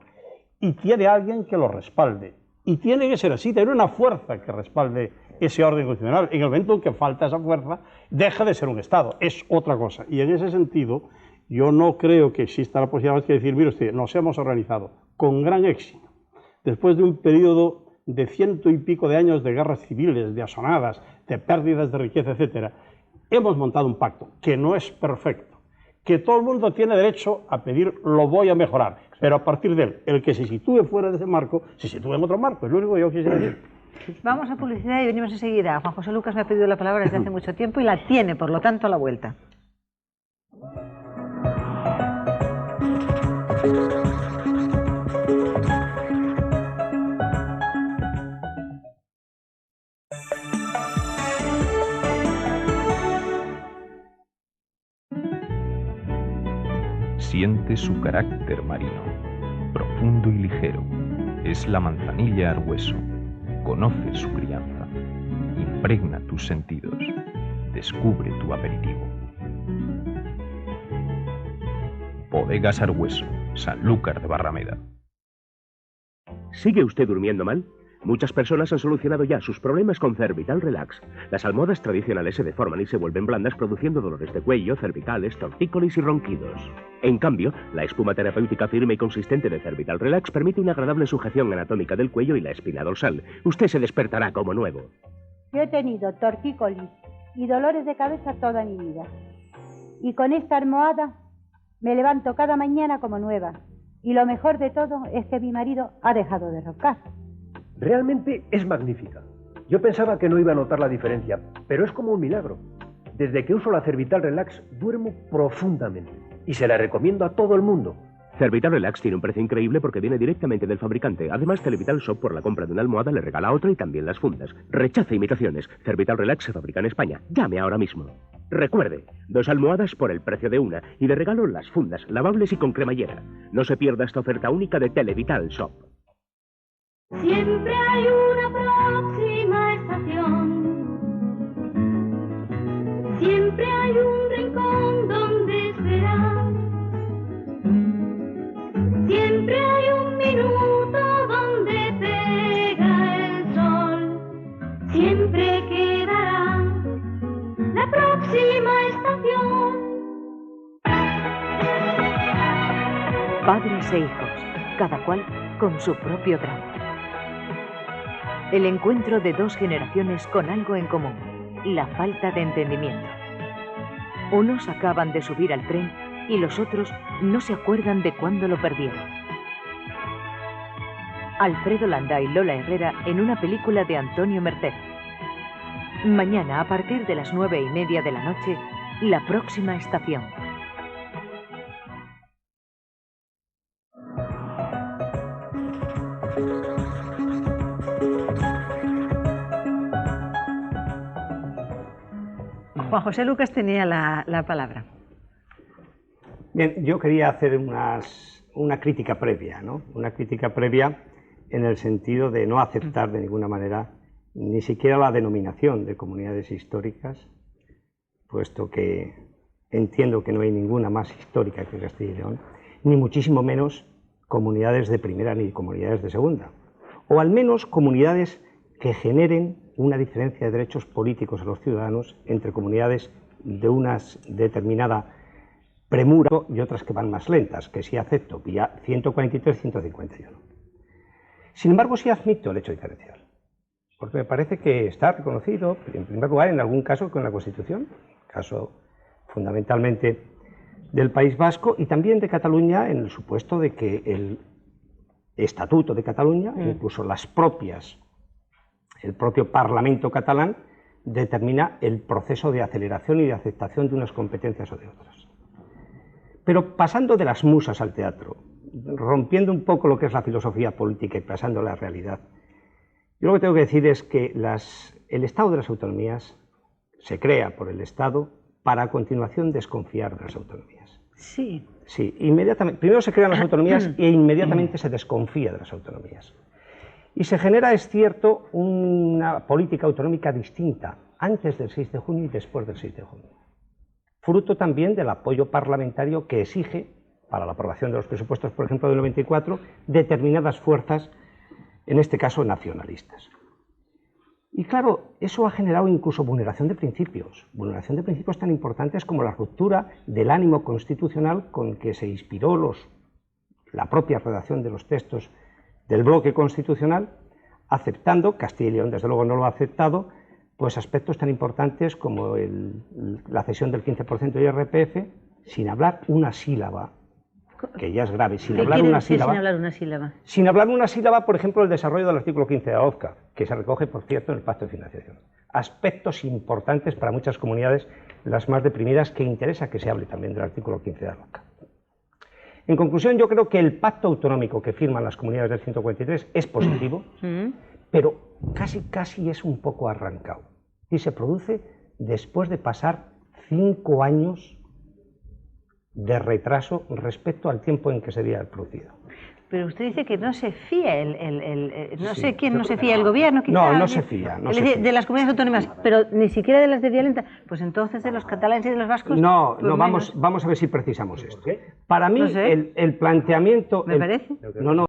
y tiene alguien que lo respalde. Y tiene que ser así, tener una fuerza que respalde ese orden constitucional. En el momento en que falta esa fuerza, deja de ser un Estado, es otra cosa. Y en ese sentido, yo no creo que exista la posibilidad de decir, mire usted, nos hemos organizado con gran éxito, después de un periodo de 100 y pico de años de guerras civiles, de asonadas, de pérdidas de riqueza, etc., hemos montado un pacto que no es perfecto, que todo el mundo tiene derecho a pedir, lo voy a mejorar, pero a partir de él, el que se sitúe fuera de ese marco, se sitúe en otro marco, es lo único que yo quisiera decir. Vamos a publicidad y venimos enseguida. Juan José Lucas me ha pedido la palabra desde hace mucho tiempo y la tiene, por lo tanto, a la vuelta. Siente su carácter marino, profundo y ligero. Es la manzanilla Argüeso. Conoce su crianza. Impregna tus sentidos. Descubre tu aperitivo. Bodegas Argüeso, Sanlúcar de Barrameda. ¿Sigue usted durmiendo mal? Muchas personas han solucionado ya sus problemas con Cervital Relax. Las almohadas tradicionales se deforman y se vuelven blandas, produciendo dolores de cuello, cervicales, tortícolis y ronquidos. En cambio, la espuma terapéutica firme y consistente de Cervital Relax permite una agradable sujeción anatómica del cuello y la espina dorsal. Usted se despertará como nuevo. Yo he tenido tortícolis y dolores de cabeza toda mi vida. Y con esta almohada me levanto cada mañana como nueva. Y lo mejor de todo es que mi marido ha dejado de roncar. Realmente es magnífica. Yo pensaba que no iba a notar la diferencia, pero es como un milagro. Desde que uso la Cervital Relax duermo profundamente y se la recomiendo a todo el mundo. Cervital Relax tiene un precio increíble porque viene directamente del fabricante. Además, Televital Shop, por la compra de una almohada, le regala otra y también las fundas. Rechaza imitaciones. Cervital Relax se fabrica en España. Llame ahora mismo. Recuerde, 2 almohadas por el precio de una y de regalo las fundas, lavables y con cremallera. No se pierda esta oferta única de Televital Shop. Siempre hay una próxima estación. Siempre hay un rincón donde esperar. Siempre hay un minuto donde pega el sol. Siempre quedará la próxima estación. Padres e hijos, cada cual con su propio drama. El encuentro de 2 generaciones con algo en común, la falta de entendimiento. Unos acaban de subir al tren y los otros no se acuerdan de cuándo lo perdieron. Alfredo Landa y Lola Herrera en una película de Antonio Merced. Mañana, a partir de las 9:30 de la noche, La próxima estación. Juan José Lucas tenía la palabra. Bien, yo quería hacer una crítica previa, ¿no? Una crítica previa en el sentido de no aceptar de ninguna manera ni siquiera la denominación de comunidades históricas, puesto que entiendo que no hay ninguna más histórica que Castilla y León, ni muchísimo menos comunidades de primera ni comunidades de segunda, o al menos comunidades que generen una diferencia de derechos políticos a los ciudadanos entre comunidades de una determinada premura y otras que van más lentas, que sí acepto, vía 143-151. Sin embargo, sí admito el hecho diferencial, porque me parece que está reconocido, en primer lugar, en algún caso con la Constitución, caso fundamentalmente del País Vasco y también de Cataluña, en el supuesto de que el Estatuto de Cataluña, incluso el propio Parlamento catalán, determina el proceso de aceleración y de aceptación de unas competencias o de otras. Pero pasando de las musas al teatro, rompiendo un poco lo que es la filosofía política y pasando a la realidad, yo lo que tengo que decir es que el Estado de las autonomías se crea por el Estado para a continuación desconfiar de las autonomías. Sí. Sí, inmediatamente. Primero se crean las autonomías e inmediatamente se desconfía de las autonomías. Y se genera, es cierto, una política autonómica distinta antes del 6 de junio y después del 6 de junio. Fruto también del apoyo parlamentario que exige, para la aprobación de los presupuestos, por ejemplo, del 94, determinadas fuerzas, en este caso nacionalistas. Y claro, eso ha generado incluso vulneración de principios tan importantes como la ruptura del ánimo constitucional con que se inspiró la propia redacción de los textos del bloque constitucional, aceptando, Castilla y León desde luego no lo ha aceptado, pues aspectos tan importantes como la cesión del 15% de IRPF, sin hablar una sílaba, que ya es grave, sin hablar una sílaba. Sin hablar una sílaba. Sin hablar una sílaba, por ejemplo, el desarrollo del artículo 15 de la OCA, que se recoge, por cierto, en el Pacto de Financiación. Aspectos importantes para muchas comunidades, las más deprimidas, que interesa que se hable también del artículo 15 de la OCA. En conclusión, yo creo que el pacto autonómico que firman las comunidades del 143 es positivo, pero casi es un poco arrancado. Y se produce después de pasar 5 años de retraso respecto al tiempo en que se debía haber producido. Pero usted dice que no se fía no sé quién no se fía, el gobierno quizá. No se fía. De las comunidades autónomas, pero ni siquiera de las de Violenta. Pues entonces de los catalanes y de los vascos. No, vamos a ver si precisamos esto. Para mí, el planteamiento. ¿Me parece? No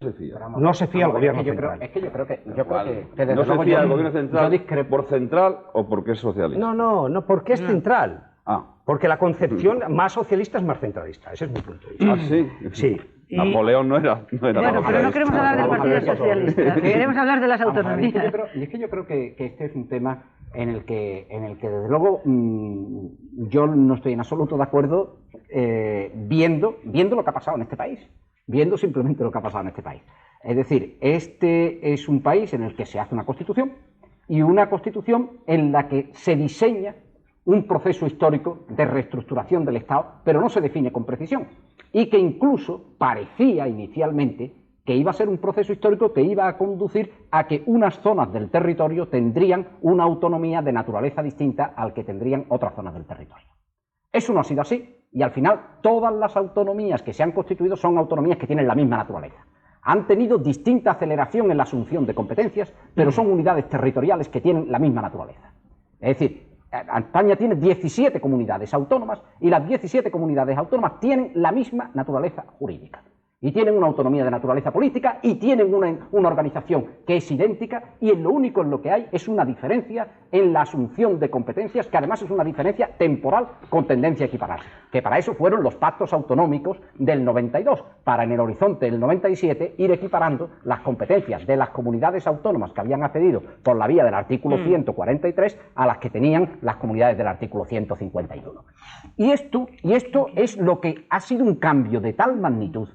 se fía al gobierno central. Es que yo creo que no se fía al gobierno central por central o porque es socialista. No, porque es central. Porque la concepción más socialista es más centralista. Ese es mi punto de vista. Sí. Sí. Napoleón no era. Bueno, pero no queremos hablar del Partido Socialista, queremos hablar de las autonomías. Y es que yo creo que este es un tema en el que desde luego yo no estoy en absoluto de acuerdo viendo lo que ha pasado en este país, viendo simplemente lo que ha pasado en este país. Es decir, este es un país en el que se hace una constitución y una constitución en la que se diseña un proceso histórico de reestructuración del Estado, pero no se define con precisión. Y que incluso parecía inicialmente que iba a ser un proceso histórico que iba a conducir a que unas zonas del territorio tendrían una autonomía de naturaleza distinta al que tendrían otras zonas del territorio. Eso no ha sido así, y al final todas las autonomías que se han constituido son autonomías que tienen la misma naturaleza. Han tenido distinta aceleración en la asunción de competencias, pero son unidades territoriales que tienen la misma naturaleza. Es decir, España tiene 17 comunidades autónomas y las 17 comunidades autónomas tienen la misma naturaleza jurídica. Y tienen una autonomía de naturaleza política y tienen una organización que es idéntica y lo único en lo que hay es una diferencia en la asunción de competencias, que además es una diferencia temporal con tendencia a equipararse. Que para eso fueron los pactos autonómicos del 92, para en el horizonte del 97 ir equiparando las competencias de las comunidades autónomas que habían accedido por la vía del artículo 143 a las que tenían las comunidades del artículo 151. Y esto es lo que ha sido un cambio de tal magnitud,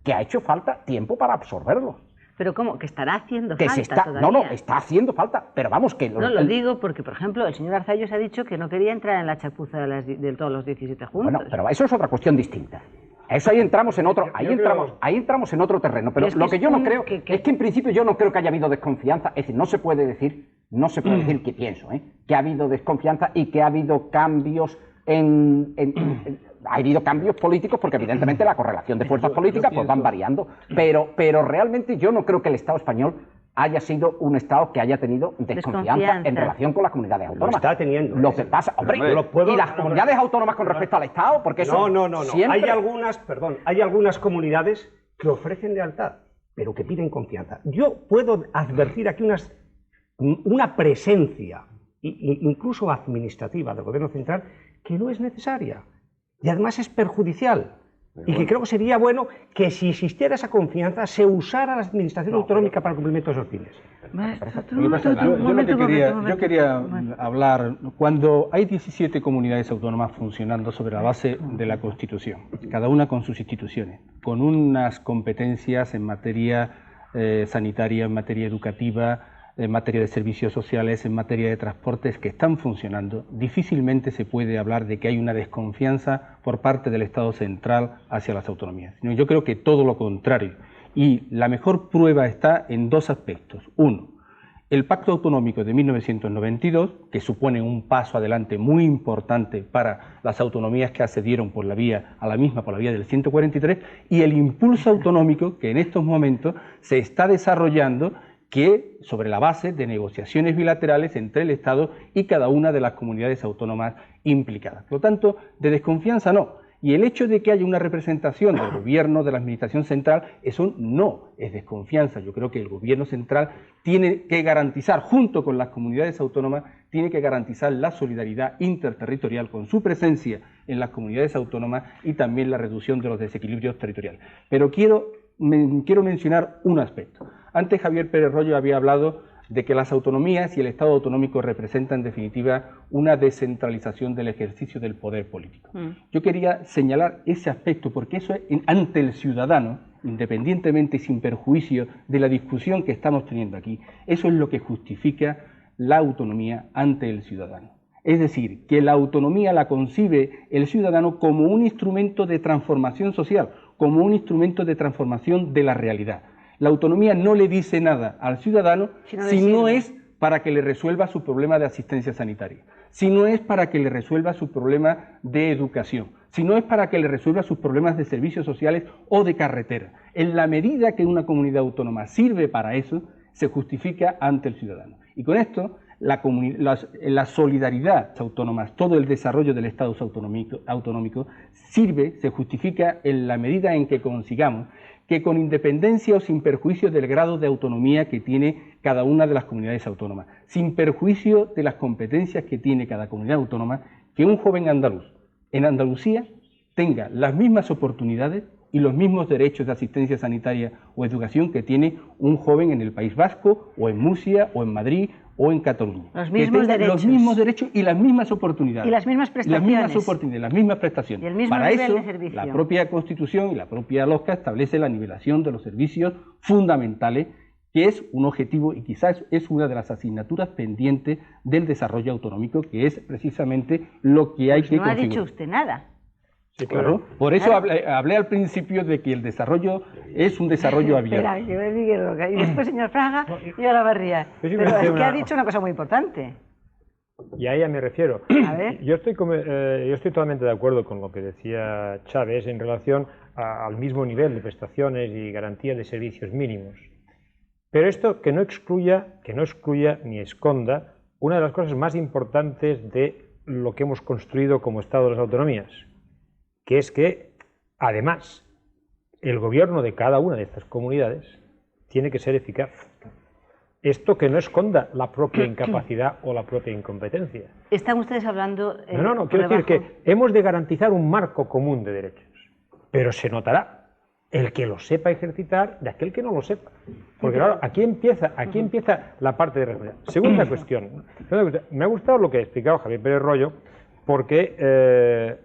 que ha hecho falta tiempo para absorberlo. Pero ¿cómo? Que estará haciendo falta todavía. No, está haciendo falta, pero vamos que... No, lo digo porque, por ejemplo, el señor Arzallos ha dicho que no quería entrar en la chapuza de todos los 17 juntos. Bueno, pero eso es otra cuestión distinta. Eso ahí entramos en otro, ahí entramos en otro terreno. Pero lo que yo no creo es que en principio yo no creo que haya habido desconfianza. Es decir, no se puede decir que pienso, que ha habido desconfianza y que ha habido cambios ha habido cambios políticos porque evidentemente la correlación de fuerzas políticas pues van variando, pero realmente yo no creo que el Estado español haya sido un Estado que haya tenido desconfianza en relación con las comunidades autónomas. Lo está teniendo. Lo que pasa, hombre, y las comunidades autónomas con respecto al Estado, porque eso no. Siempre... Hay algunas comunidades que ofrecen lealtad, pero que piden confianza. Yo puedo advertir aquí una presencia, incluso administrativa, del Gobierno central, que no es necesaria. Y además es perjudicial. Y que creo que sería bueno que si existiera esa confianza se usara la administración autonómica para el cumplimiento de esos fines. Yo quería hablar, cuando hay 17 comunidades autónomas funcionando sobre la base de la Constitución, cada una con sus instituciones, con unas competencias en materia sanitaria, en materia educativa, en materia de servicios sociales, en materia de transportes que están funcionando, difícilmente se puede hablar de que hay una desconfianza por parte del Estado central hacia las autonomías. Yo creo que todo lo contrario. Y la mejor prueba está en dos aspectos. Uno, el Pacto Autonómico de 1992, que supone un paso adelante muy importante para las autonomías que accedieron por la vía del 143, y el impulso autonómico que en estos momentos se está desarrollando, que sobre la base de negociaciones bilaterales entre el Estado y cada una de las comunidades autónomas implicadas. Por lo tanto, de desconfianza no. Y el hecho de que haya una representación del gobierno, de la administración central, eso no es desconfianza. Yo creo que el gobierno central tiene que garantizar, junto con las comunidades autónomas, tiene que garantizar la solidaridad interterritorial con su presencia en las comunidades autónomas y también la reducción de los desequilibrios territoriales. Pero quiero mencionar un aspecto. Antes Javier Pérez Royo había hablado de que las autonomías y el Estado autonómico representan en definitiva una descentralización del ejercicio del poder político. Yo quería señalar ese aspecto porque eso es ante el ciudadano, independientemente y sin perjuicio de la discusión que estamos teniendo aquí, eso es lo que justifica la autonomía ante el ciudadano. Es decir, que la autonomía la concibe el ciudadano como un instrumento de transformación social, como un instrumento de transformación de la realidad. La autonomía no le dice nada al ciudadano si no es para que le resuelva su problema de asistencia sanitaria, si no es para que le resuelva su problema de educación, sino es para que le resuelva sus problemas de servicios sociales o de carretera. En la medida que una comunidad autónoma sirve para eso, se justifica ante el ciudadano. Y con esto, la solidaridad autónoma, todo el desarrollo del Estado autonómico sirve, se justifica en la medida en que consigamos que, con independencia o sin perjuicio del grado de autonomía que tiene cada una de las comunidades autónomas, sin perjuicio de las competencias que tiene cada comunidad autónoma, que un joven andaluz en Andalucía tenga las mismas oportunidades y los mismos derechos de asistencia sanitaria o educación que tiene un joven en el País Vasco, o en Murcia, o en Madrid, o en Cataluña. Los mismos derechos. Los mismos derechos y las mismas oportunidades. Y las mismas prestaciones. Las mismas oportunidades, las mismas prestaciones. Y el mismo Para nivel eso, de servicio. la propia Constitución y la propia LOCA establece la nivelación de los servicios fundamentales, que es un objetivo y quizás es una de las asignaturas pendientes del desarrollo autonómico, que es precisamente lo que hay que No ha configurar. dicho usted nada. Sí, claro. Por eso hablé al principio de que el desarrollo es un desarrollo abierto. Espera, que me diga Roca. Y después, señor Fraga, yo la barría. Pero es que ha dicho una cosa muy importante. Y a ella me refiero. A ver. Yo estoy totalmente de acuerdo con lo que decía Chávez en relación al mismo nivel de prestaciones y garantías de servicios mínimos. Pero esto que no excluya ni esconda una de las cosas más importantes de lo que hemos construido como Estado de las autonomías, que es que, además, el gobierno de cada una de estas comunidades tiene que ser eficaz. Esto que no esconda la propia incapacidad o la propia incompetencia. Están ustedes hablando... No, quiero decir que hemos de garantizar un marco común de derechos, pero se notará el que lo sepa ejercitar de aquel que no lo sepa. Porque claro, aquí empieza la parte de responsabilidad. Segunda cuestión. Me ha gustado lo que ha explicado Javier Pérez Royo, porque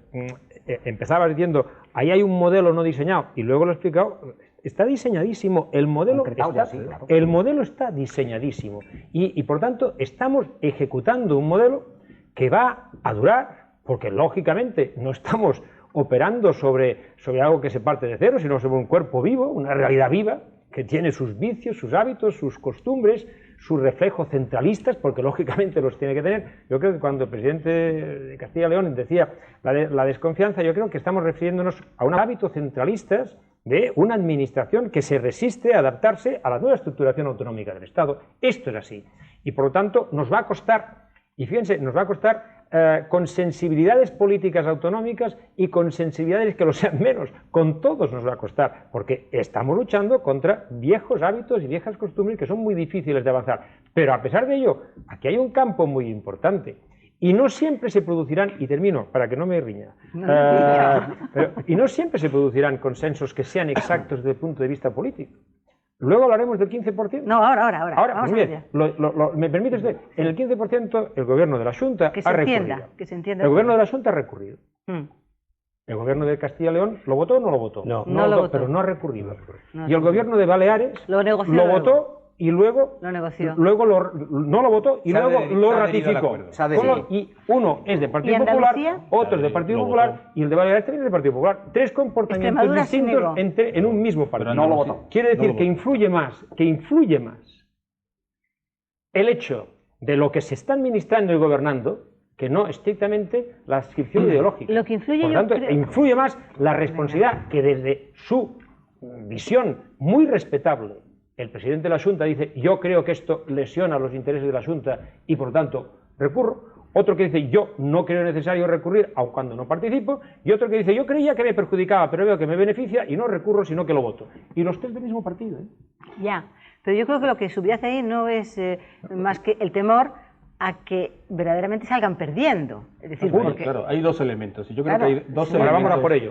empezaba diciendo, ahí hay un modelo no diseñado, y luego lo he explicado, está diseñadísimo, el modelo está diseñadísimo, y por tanto estamos ejecutando un modelo que va a durar, porque lógicamente no estamos operando sobre algo que se parte de cero, sino sobre un cuerpo vivo, una realidad viva, que tiene sus vicios, sus hábitos, sus costumbres, sus reflejos centralistas, porque lógicamente los tiene que tener. Yo creo que cuando el presidente de Castilla y León decía la desconfianza, yo creo que estamos refiriéndonos a un hábito centralistas de una administración que se resiste a adaptarse a la nueva estructuración autonómica del Estado. Esto es así. Y por lo tanto nos va a costar, y fíjense, nos va a costar con sensibilidades políticas autonómicas y con sensibilidades que lo sean menos. Con todos nos va a costar, porque estamos luchando contra viejos hábitos y viejas costumbres que son muy difíciles de avanzar. Pero a pesar de ello, aquí hay un campo muy importante. Y no siempre se producirán, y termino para que no me riña, y no siempre se producirán consensos que sean exactos desde el punto de vista político. Luego hablaremos del 15%. No, ahora. Ahora, muy bien. ¿Me permite usted? En el 15% el gobierno de la Junta ha recurrido. Que se entienda. El gobierno de la Junta ha recurrido. ¿El gobierno de Castilla y León lo votó o no lo votó? No lo votó. Pero no ha recurrido. Y el gobierno de Baleares lo votó y luego lo negoció. Luego no lo votó y luego lo ratificó. Y uno es de Partido Popular, otro es de Partido Popular y el de Baleares también es de Partido Popular. Tres comportamientos distintos en un mismo partido. Pero no lo votó. Quiere decir que influye más el hecho de lo que se está administrando y gobernando que no estrictamente la adscripción ideológica. Lo que influye, por lo tanto, influye más la responsabilidad que desde su visión muy respetable el presidente de la Junta dice, yo creo que esto lesiona los intereses de la Junta y por lo tanto recurro. Otro que dice, yo no creo necesario recurrir aun cuando no participo. Y otro que dice, yo creía que me perjudicaba, pero veo que me beneficia y no recurro, sino que lo voto. Y los tres del mismo partido. Ya, pero yo creo que lo que subyace ahí no es más que el temor a que verdaderamente salgan perdiendo. Es decir, claro, hay dos elementos. Yo creo claro. que hay dos elementos. Ahora vamos a por ello.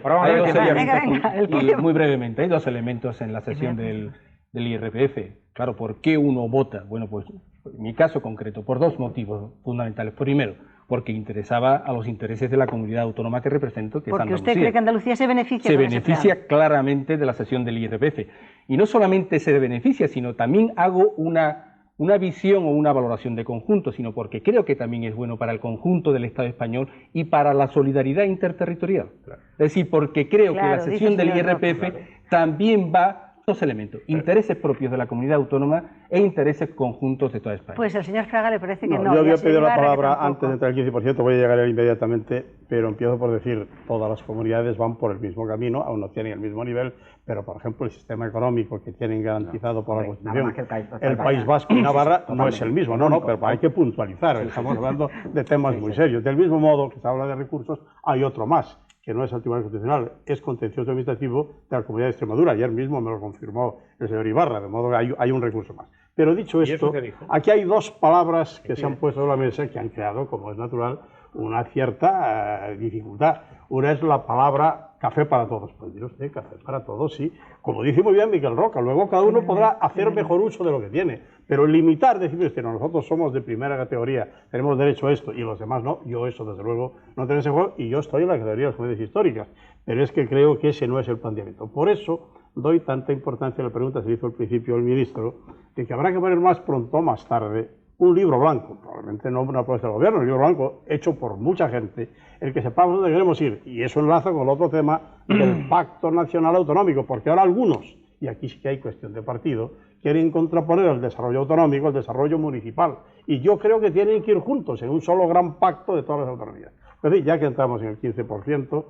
Y muy brevemente, hay dos elementos en la sesión del IRPF. Claro, ¿por qué uno vota? Bueno, pues en mi caso concreto, por dos motivos fundamentales. Primero, porque interesaba a los intereses de la comunidad autónoma que represento, que es Andalucía. Porque usted cree que Andalucía se beneficia. Se beneficia claramente de la sesión del IRPF. Y no solamente se beneficia, sino también hago una visión o una valoración de conjunto, sino porque creo que también es bueno para el conjunto del Estado español y para la solidaridad interterritorial. Claro. Es decir, porque creo que la sesión del IRPF también va Dos elementos, intereses propios de la comunidad autónoma e intereses conjuntos de toda España. Pues al señor Fraga le parece que no. Yo había pedido la palabra tampoco. antes de entrar al 15%, voy a llegar inmediatamente, pero empiezo por decir, todas las comunidades van por el mismo camino, aún no tienen el mismo nivel, pero por ejemplo el sistema económico que tienen garantizado por la Constitución, el País Vasco y Navarra no es el mismo, pero hay que puntualizar, estamos hablando de temas muy serios. Del mismo modo que se habla de recursos, hay otro más, que no es el Tribunal Constitucional, es contencioso administrativo de la Comunidad de Extremadura. Ayer mismo me lo confirmó el señor Ibarra, de modo que hay un recurso más. Pero dicho esto, aquí hay dos palabras que se han puesto en la mesa que han creado, como es natural, una cierta dificultad. Una es la palabra café para todos. Pues mire usted, café para todos, sí. Como dice muy bien Miguel Roca, luego cada uno podrá hacer mejor uso de lo que tiene. Pero limitar, decir usted, no, nosotros somos de primera categoría, tenemos derecho a esto y los demás no, yo eso desde luego no tengo ese juego y yo estoy en la categoría de las comunidades históricas. Pero es que creo que ese no es el planteamiento. Por eso doy tanta importancia a la pregunta que se hizo al principio el ministro, de que habrá que poner más pronto o más tarde un libro blanco, probablemente no una propuesta del gobierno, un libro blanco hecho por mucha gente, el que sepamos dónde queremos ir. Y eso enlaza con el otro tema del Pacto Nacional Autonómico, porque ahora algunos, y aquí sí que hay cuestión de partido, quieren contraponer el desarrollo autonómico al desarrollo municipal. Y yo creo que tienen que ir juntos en un solo gran pacto de todas las autonomías. Es decir, ya que entramos en el 15%,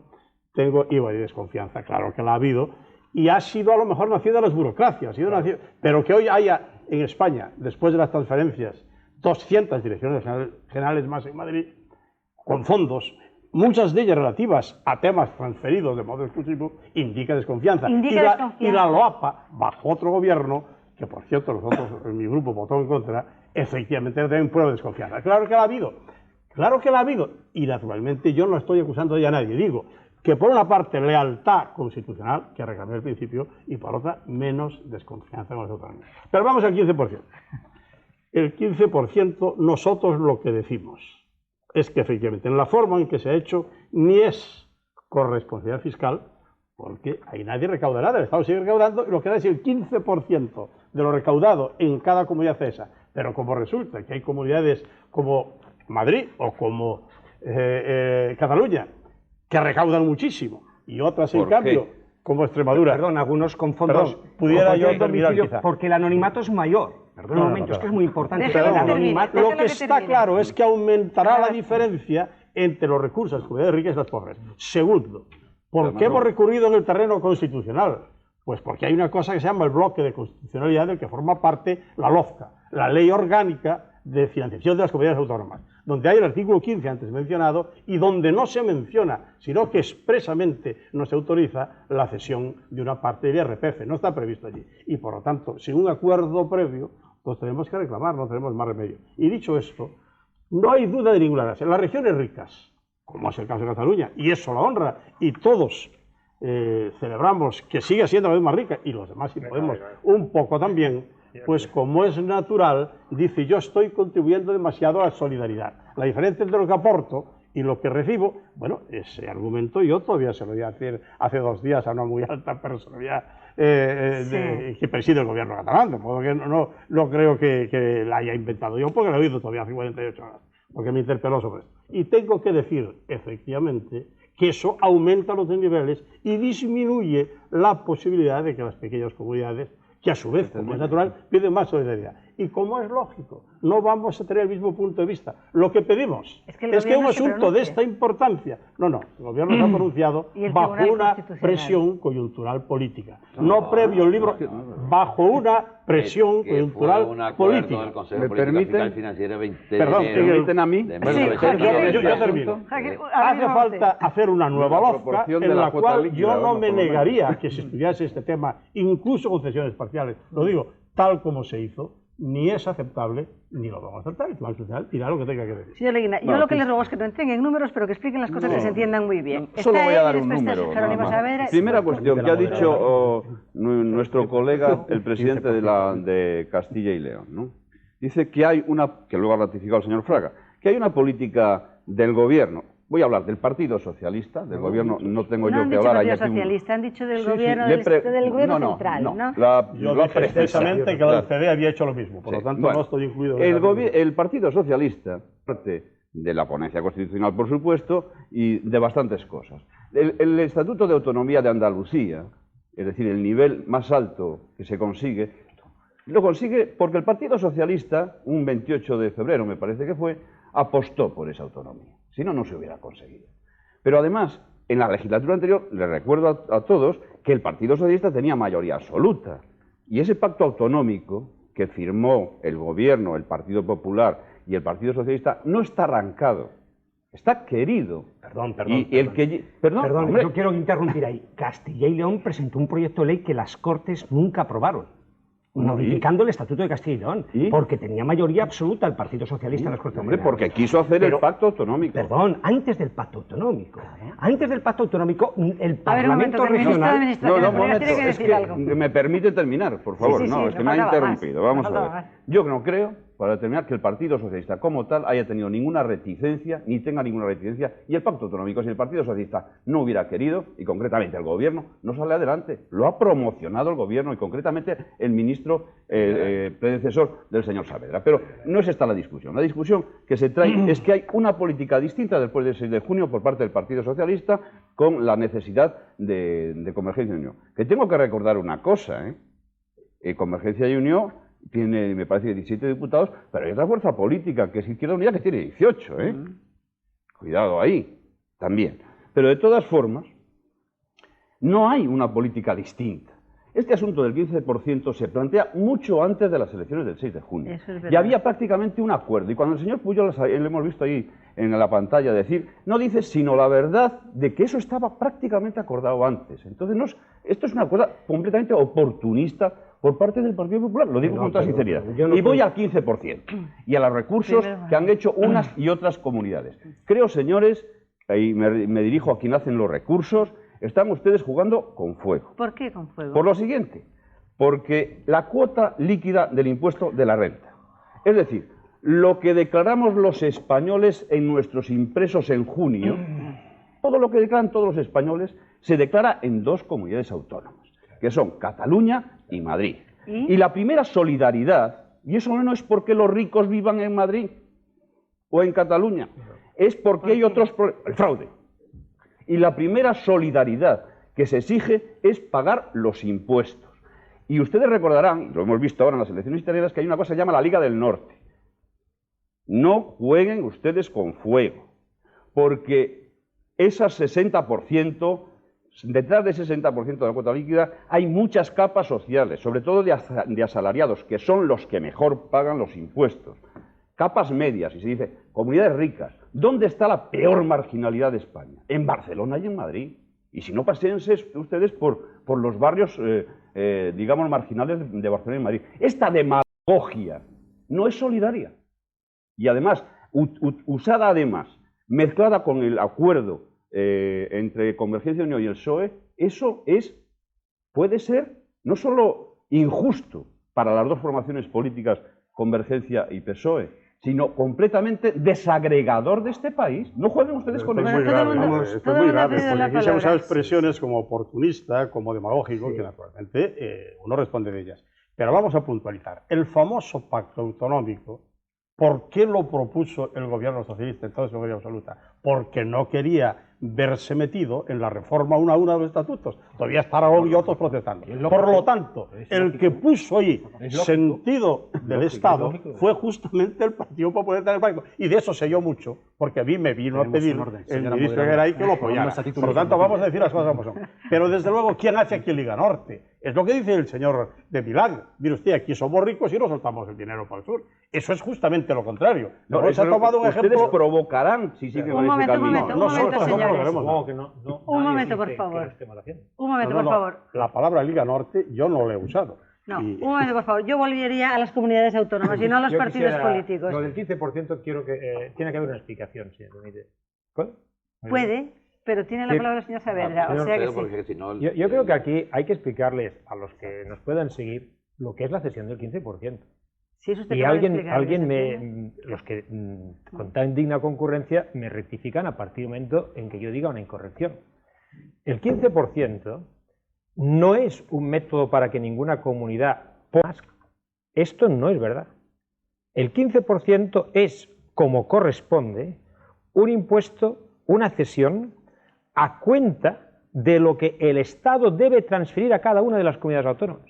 tengo IVA y desconfianza, claro que la ha habido, y ha sido a lo mejor nacido de las burocracias, pero que hoy haya en España, después de las transferencias, 200 direcciones generales más en Madrid, con fondos, muchas de ellas relativas a temas transferidos de modo exclusivo, indica desconfianza. Y la LOAPA, bajo otro gobierno, que por cierto nosotros en mi grupo votó en contra, efectivamente también prueba de desconfianza. Claro que la ha habido, y naturalmente yo no estoy acusando ya a nadie, digo que por una parte lealtad constitucional, que reclamé al principio, y por otra menos desconfianza con las autonomías. Pero vamos al 15%. El 15%, nosotros lo que decimos es que efectivamente en la forma en que se ha hecho ni es corresponsabilidad fiscal, porque ahí nadie recauda nada, el Estado sigue recaudando y lo que da es el 15% de lo recaudado en cada comunidad esa. Pero como resulta que hay comunidades como Madrid o como Cataluña que recaudan muchísimo y otras en cambio como Extremadura. Perdón, algunos con fondos. Pudiera yo terminar quizá. Porque el anonimato es mayor. Perdón un momento, es que es muy importante. Lo que está claro es que aumentará la diferencia entre los recursos de las comunidades ricas y las pobres. Segundo, ¿por qué hemos recurrido en el terreno constitucional? Pues porque hay una cosa que se llama el bloque de constitucionalidad del que forma parte la LOFCA, la Ley Orgánica de Financiación de las Comunidades Autónomas, donde hay el artículo 15 antes mencionado y donde no se menciona, sino que expresamente no se autoriza la cesión de una parte del IRPF, no está previsto allí. Y por lo tanto, sin un acuerdo previo, pues tenemos que reclamar, no tenemos más remedio. Y dicho esto, no hay duda de ninguna clase. En las regiones ricas, como es el caso de Cataluña, y eso la honra, y todos celebramos que siga siendo la vez más rica, y los demás si podemos un poco también, pues como es natural, dice yo estoy contribuyendo demasiado a la solidaridad. La diferencia entre lo que aporto y lo que recibo, bueno, ese argumento yo todavía se lo voy a decir hace 2 días a una muy alta personalidad que preside el gobierno catalán, de modo que no creo que la haya inventado yo, porque lo he oído todavía hace 48 horas, porque me interpeló sobre esto. Y tengo que decir, efectivamente, que eso aumenta los desniveles y disminuye la posibilidad de que las pequeñas comunidades, que a su vez, como es natural, piden más solidaridad. Y como es lógico, no vamos a tener el mismo punto de vista. Lo que pedimos es que un asunto de esta importancia, el gobierno se ha pronunciado bajo una presión coyuntural política, no previo el libro, bajo una presión coyuntural política. ¿Me permiten? Perdón, ¿me permiten a mí? Yo ya termino. Hace falta hacer una nueva LOFCA en la cual yo no me negaría a que se estudiase este tema, incluso concesiones parciales. Lo digo, tal como se hizo, ni es aceptable, ni lo vamos a aceptar. El Tribunal Constitucional dirá lo que tenga que decir. Señor Leguina, yo lo que les ruego es que no entren en números, pero que expliquen las cosas que se entiendan muy bien. Solo voy a dar un número. Primera cuestión, que ha dicho nuestro colega, el presidente de Castilla y León, ¿no? Dice que hay una, que luego ha ratificado el señor Fraga, que hay una política del gobierno. Voy a hablar del Partido Socialista, del gobierno, no tengo yo que hablar. No han dicho Partido Socialista, han dicho del gobierno, del gobierno central, ¿no? Yo dije precisamente que la OCDE había hecho lo mismo, por lo tanto no estoy incluido. El Partido Socialista, parte de la ponencia constitucional, por supuesto, y de bastantes cosas. El Estatuto de Autonomía de Andalucía es decir, el nivel más alto que se consigue, lo consigue porque el Partido Socialista, un 28 de febrero me parece que fue, apostó por esa autonomía. Si no, no se hubiera conseguido. Pero además, en la legislatura anterior, les recuerdo a todos que el Partido Socialista tenía mayoría absoluta. Y ese pacto autonómico que firmó el Gobierno, el Partido Popular y el Partido Socialista no está arrancado, está querido. Perdón, hombre, yo quiero interrumpir ahí. Castilla y León presentó un proyecto de ley que las Cortes nunca aprobaron, modificando el Estatuto de Castilla y León, porque tenía mayoría absoluta el Partido Socialista en las Cortes. Hombre, porque quiso hacer el pacto autonómico. Perdón, antes del pacto autonómico. Antes del pacto autonómico, el Parlamento regional... ¿Me permite terminar, por favor? No, es que me ha interrumpido. Vamos a ver. Yo no creo, para terminar, que el Partido Socialista como tal haya tenido ninguna reticencia, ni tenga ninguna reticencia, y el pacto autonómico, si el Partido Socialista no hubiera querido, y concretamente el Gobierno, no sale adelante. Lo ha promocionado el Gobierno, y concretamente el ministro predecesor del señor Saavedra. Pero no es esta la discusión. La discusión que se trae es que hay una política distinta después del 6 de junio por parte del Partido Socialista con la necesidad de Convergencia y Unión. Que tengo que recordar una cosa, Convergencia y Unión tiene, me parece, 17 diputados, pero hay otra fuerza política, que es Izquierda Unida, que tiene 18, Cuidado ahí, también. Pero de todas formas, no hay una política distinta. Este asunto del 15% se plantea mucho antes de las elecciones del 6 de junio. Y había prácticamente un acuerdo. Y cuando el señor Pujol, le hemos visto ahí en la pantalla decir, no dice sino la verdad de que eso estaba prácticamente acordado antes. Entonces, esto es una cosa completamente oportunista por parte del Partido Popular, lo digo con toda sinceridad. Y voy al 15%, y a los recursos que han hecho unas y otras comunidades. Creo, señores, y me dirijo a quien hacen los recursos, están ustedes jugando con fuego. ¿Por qué con fuego? Por lo siguiente, porque la cuota líquida del impuesto de la renta, es decir, lo que declaramos los españoles en nuestros impresos en junio, todo lo que declaran todos los españoles, se declara en dos comunidades autónomas, que son Cataluña y Madrid. Y la primera solidaridad, y eso no es porque los ricos vivan en Madrid o en Cataluña, es porque hay otros problemas, el fraude. Y la primera solidaridad que se exige es pagar los impuestos. Y ustedes recordarán, lo hemos visto ahora en las elecciones italianas, que hay una cosa que se llama la Liga del Norte. No jueguen ustedes con fuego, porque esas 60%... Detrás de ese 60% de la cuota líquida hay muchas capas sociales, sobre todo de asalariados, que son los que mejor pagan los impuestos. Capas medias, y se dice, comunidades ricas. ¿Dónde está la peor marginalidad de España? En Barcelona y en Madrid. Y si no, paséense ustedes por los barrios, digamos, marginales de Barcelona y Madrid. Esta demagogia no es solidaria. Y además, usada además, mezclada con el acuerdo entre Convergencia y Unión y el PSOE, eso puede ser no solo injusto para las dos formaciones políticas, Convergencia y PSOE, sino completamente desagregador de este país. No jueguen ustedes con eso. Esto es muy grave, porque aquí se han usado expresiones como oportunista, como demagógico, que naturalmente uno responde de ellas. Pero vamos a puntualizar. El famoso pacto autonómico, ¿por qué lo propuso el gobierno socialista, entonces el gobierno absoluta? Porque no quería verse metido en la reforma una a una de los estatutos. Todavía está Aragón y otros protestando. Por lo tanto, el que puso ahí sentido del Estado fue justamente el Partido Popular del País. Y de eso sé yo mucho, porque a mí me vino a pedir el ministro Geray que lo apoyara. Por lo tanto, vamos a decir las cosas como son. Pero desde luego, ¿quién hace aquí Liga Norte? Es lo que dice el señor de Milagro. Mire usted, aquí somos ricos y no soltamos el dinero para el sur. Eso es justamente lo contrario. No, eso ha tomado un ejemplo. Ustedes provocarán si siguen con ese camino. Un momento, por favor. Un momento, por favor. La palabra Liga Norte yo no la he usado. No, un momento, por favor. Yo volvería a las comunidades autónomas y no a los partidos políticos. Lo del 15% quiero que tiene que haber una explicación, si me permite. Puede, pero tiene la palabra el señor Saavedra. O sea que sí. Yo creo que aquí hay que explicarles a los que nos puedan seguir lo que es la cesión del 15%. Y los que con tan digna concurrencia me rectifican a partir del momento en que yo diga una incorrección. El 15% no es un método para que ninguna comunidad ponga. Esto no es verdad. El 15% es, como corresponde, un impuesto, una cesión a cuenta de lo que el Estado debe transferir a cada una de las comunidades autónomas.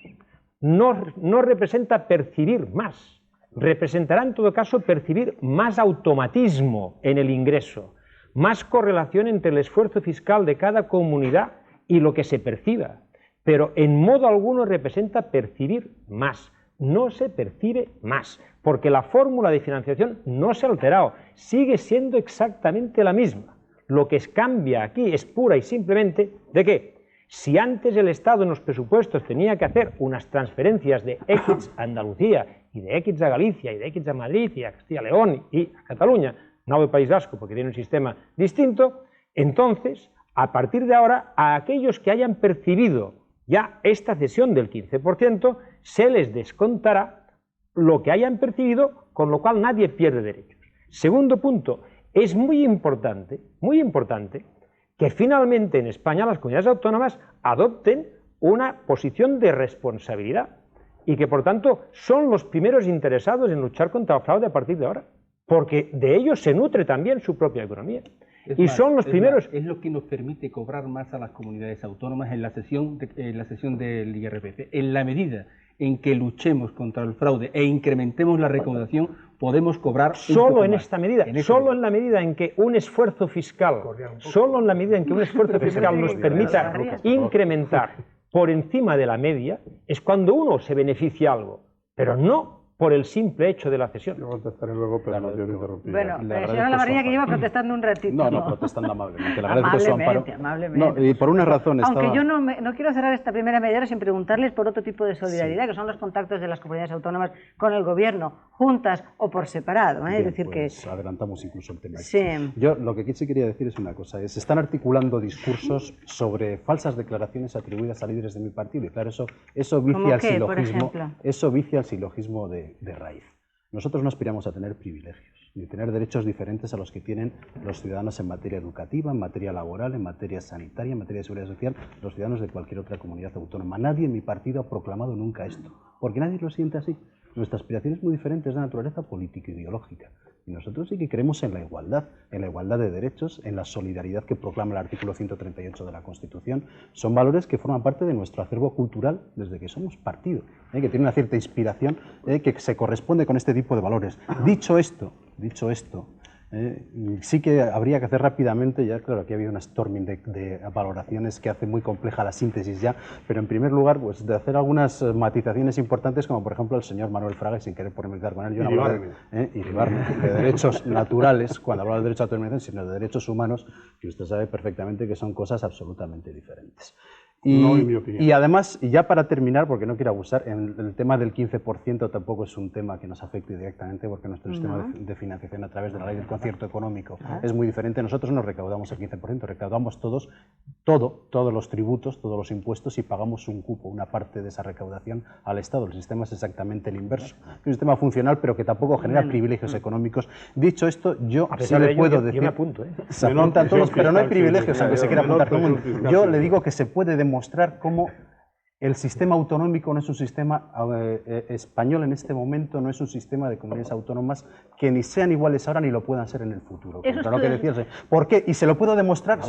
No representa percibir más, representará en todo caso percibir más automatismo en el ingreso, más correlación entre el esfuerzo fiscal de cada comunidad y lo que se perciba, pero en modo alguno representa percibir más. No se percibe más, porque la fórmula de financiación no se ha alterado, sigue siendo exactamente la misma. Lo que cambia aquí es pura y simplemente de que si antes el Estado en los presupuestos tenía que hacer unas transferencias de X a Andalucía y de X a Galicia y de X a Madrid y a Castilla y León y a Cataluña, no al País Vasco porque tiene un sistema distinto, entonces a partir de ahora a aquellos que hayan percibido ya esta cesión del 15% se les descontará lo que hayan percibido, con lo cual nadie pierde derechos. Segundo punto, es muy importante que finalmente en España las comunidades autónomas adopten una posición de responsabilidad y que por tanto son los primeros interesados en luchar contra el fraude a partir de ahora, porque de ellos se nutre también su propia economía. Son los primeros. Es lo que nos permite cobrar más a las comunidades autónomas en la sesión del IRPF. En la medida en que luchemos contra el fraude e incrementemos la recaudación, podemos cobrar solo en esta medida, solo en la medida en que un esfuerzo fiscal, nos permita incrementar por encima de la media, es cuando uno se beneficia algo, pero no por el simple hecho de la cesión. Yo contestaré luego, pero no quiero interrumpir. Bueno, señora Lavarría que lleva protestando un ratito. No, protestando amablemente. Le agradezco su amparo. Amablemente. No, y por una razón Aunque yo no quiero cerrar esta primera media hora sin preguntarles por otro tipo de solidaridad, que son los contactos de las comunidades autónomas con el gobierno, juntas o por separado. Bien, es decir, pues adelantamos incluso el tema. Sí. Yo lo que sí quería decir es una cosa. Se están articulando discursos sobre falsas declaraciones atribuidas a líderes de mi partido. Y claro, eso vicia al silogismo. Eso vicia al silogismo de raíz. Nosotros no aspiramos a tener privilegios, ni tener derechos diferentes a los que tienen los ciudadanos en materia educativa, en materia laboral, en materia sanitaria, en materia de seguridad social, los ciudadanos de cualquier otra comunidad autónoma. Nadie en mi partido ha proclamado nunca esto, porque nadie lo siente así. Nuestra aspiración es muy diferente, es de naturaleza política e ideológica. Y nosotros sí que creemos en la igualdad de derechos, en la solidaridad que proclama el artículo 138 de la Constitución. Son valores que forman parte de nuestro acervo cultural desde que somos partido, que tiene una cierta inspiración que se corresponde con este tipo de valores. Dicho esto, sí que habría que hacer rápidamente, ya claro, aquí ha habido una storming de valoraciones que hace muy compleja la síntesis ya, pero en primer lugar, pues de hacer algunas matizaciones importantes, como por ejemplo el señor Manuel Fraga, y sin querer polemizar con él, yo no hablo de derechos naturales, cuando hablo del derecho a la autodeterminación, sino de derechos humanos, que usted sabe perfectamente que son cosas absolutamente diferentes. Y además, y ya para terminar, porque no quiero abusar, el tema del 15% tampoco es un tema que nos afecte directamente, porque nuestro sistema de financiación a través de la ley del concierto económico es muy diferente. Nosotros no recaudamos el 15%, recaudamos todos los tributos, todos los impuestos y pagamos un cupo, una parte de esa recaudación al Estado. El sistema es exactamente el inverso. Es un sistema funcional, pero que tampoco genera privilegios económicos. Dicho esto, yo sí le puedo decir... Yo me apunto, Se apuntan todos, pero no hay privilegios, aunque se quiera apuntar todo el mundo. Yo le digo que se puede demostrar cómo el sistema autonómico no es un sistema español en este momento, no es un sistema de comunidades autónomas que ni sean iguales ahora ni lo puedan ser en el futuro. Lo que decías, ¿por qué? Y se lo puedo demostrar,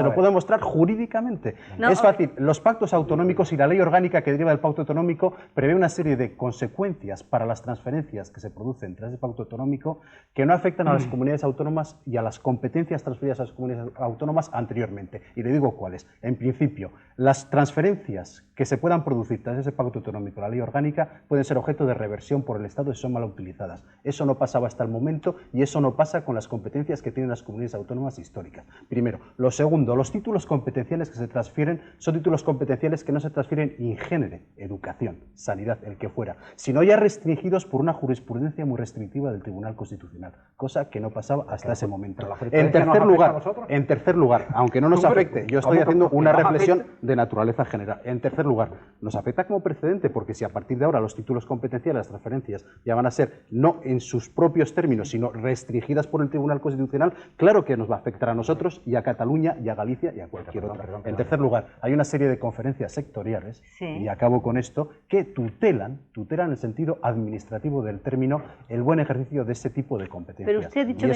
jurídicamente. Es fácil. Los pactos autonómicos y la ley orgánica que deriva del pacto autonómico prevé una serie de consecuencias para las transferencias que se producen tras ese pacto autonómico que no afectan a las comunidades autónomas y a las competencias transferidas a las comunidades autónomas anteriormente. Y le digo cuáles. En principio, las transferencias que se puedan producir tras ese pacto autonómico, la ley orgánica, pueden ser objeto de reversión por el Estado si son mal utilizadas. Eso no pasaba hasta el momento y eso no pasa con las competencias que tienen las comunidades autónomas históricas. Primero. Lo segundo, los títulos competenciales que se transfieren son títulos competenciales que no se transfieren in genere, educación, sanidad, el que fuera, sino ya restringidos por una jurisprudencia muy restrictiva del Tribunal Constitucional, cosa que no pasaba hasta ese momento. En tercer lugar, aunque no nos afecte, yo estoy haciendo una reflexión de naturaleza general. En tercer lugar, nos afecta como precedente porque si a partir de ahora los títulos competenciales, las transferencias, ya van a ser no en sus propios términos, sino restringidas por el Tribunal Constitucional, claro que nos va a afectar a nosotros y a Cataluña y a Galicia y a cualquier otro. En tercer lugar, hay una serie de conferencias sectoriales, y acabo con esto, que tutelan en el sentido administrativo del término el buen ejercicio de ese tipo de competencias. Pero usted ha dicho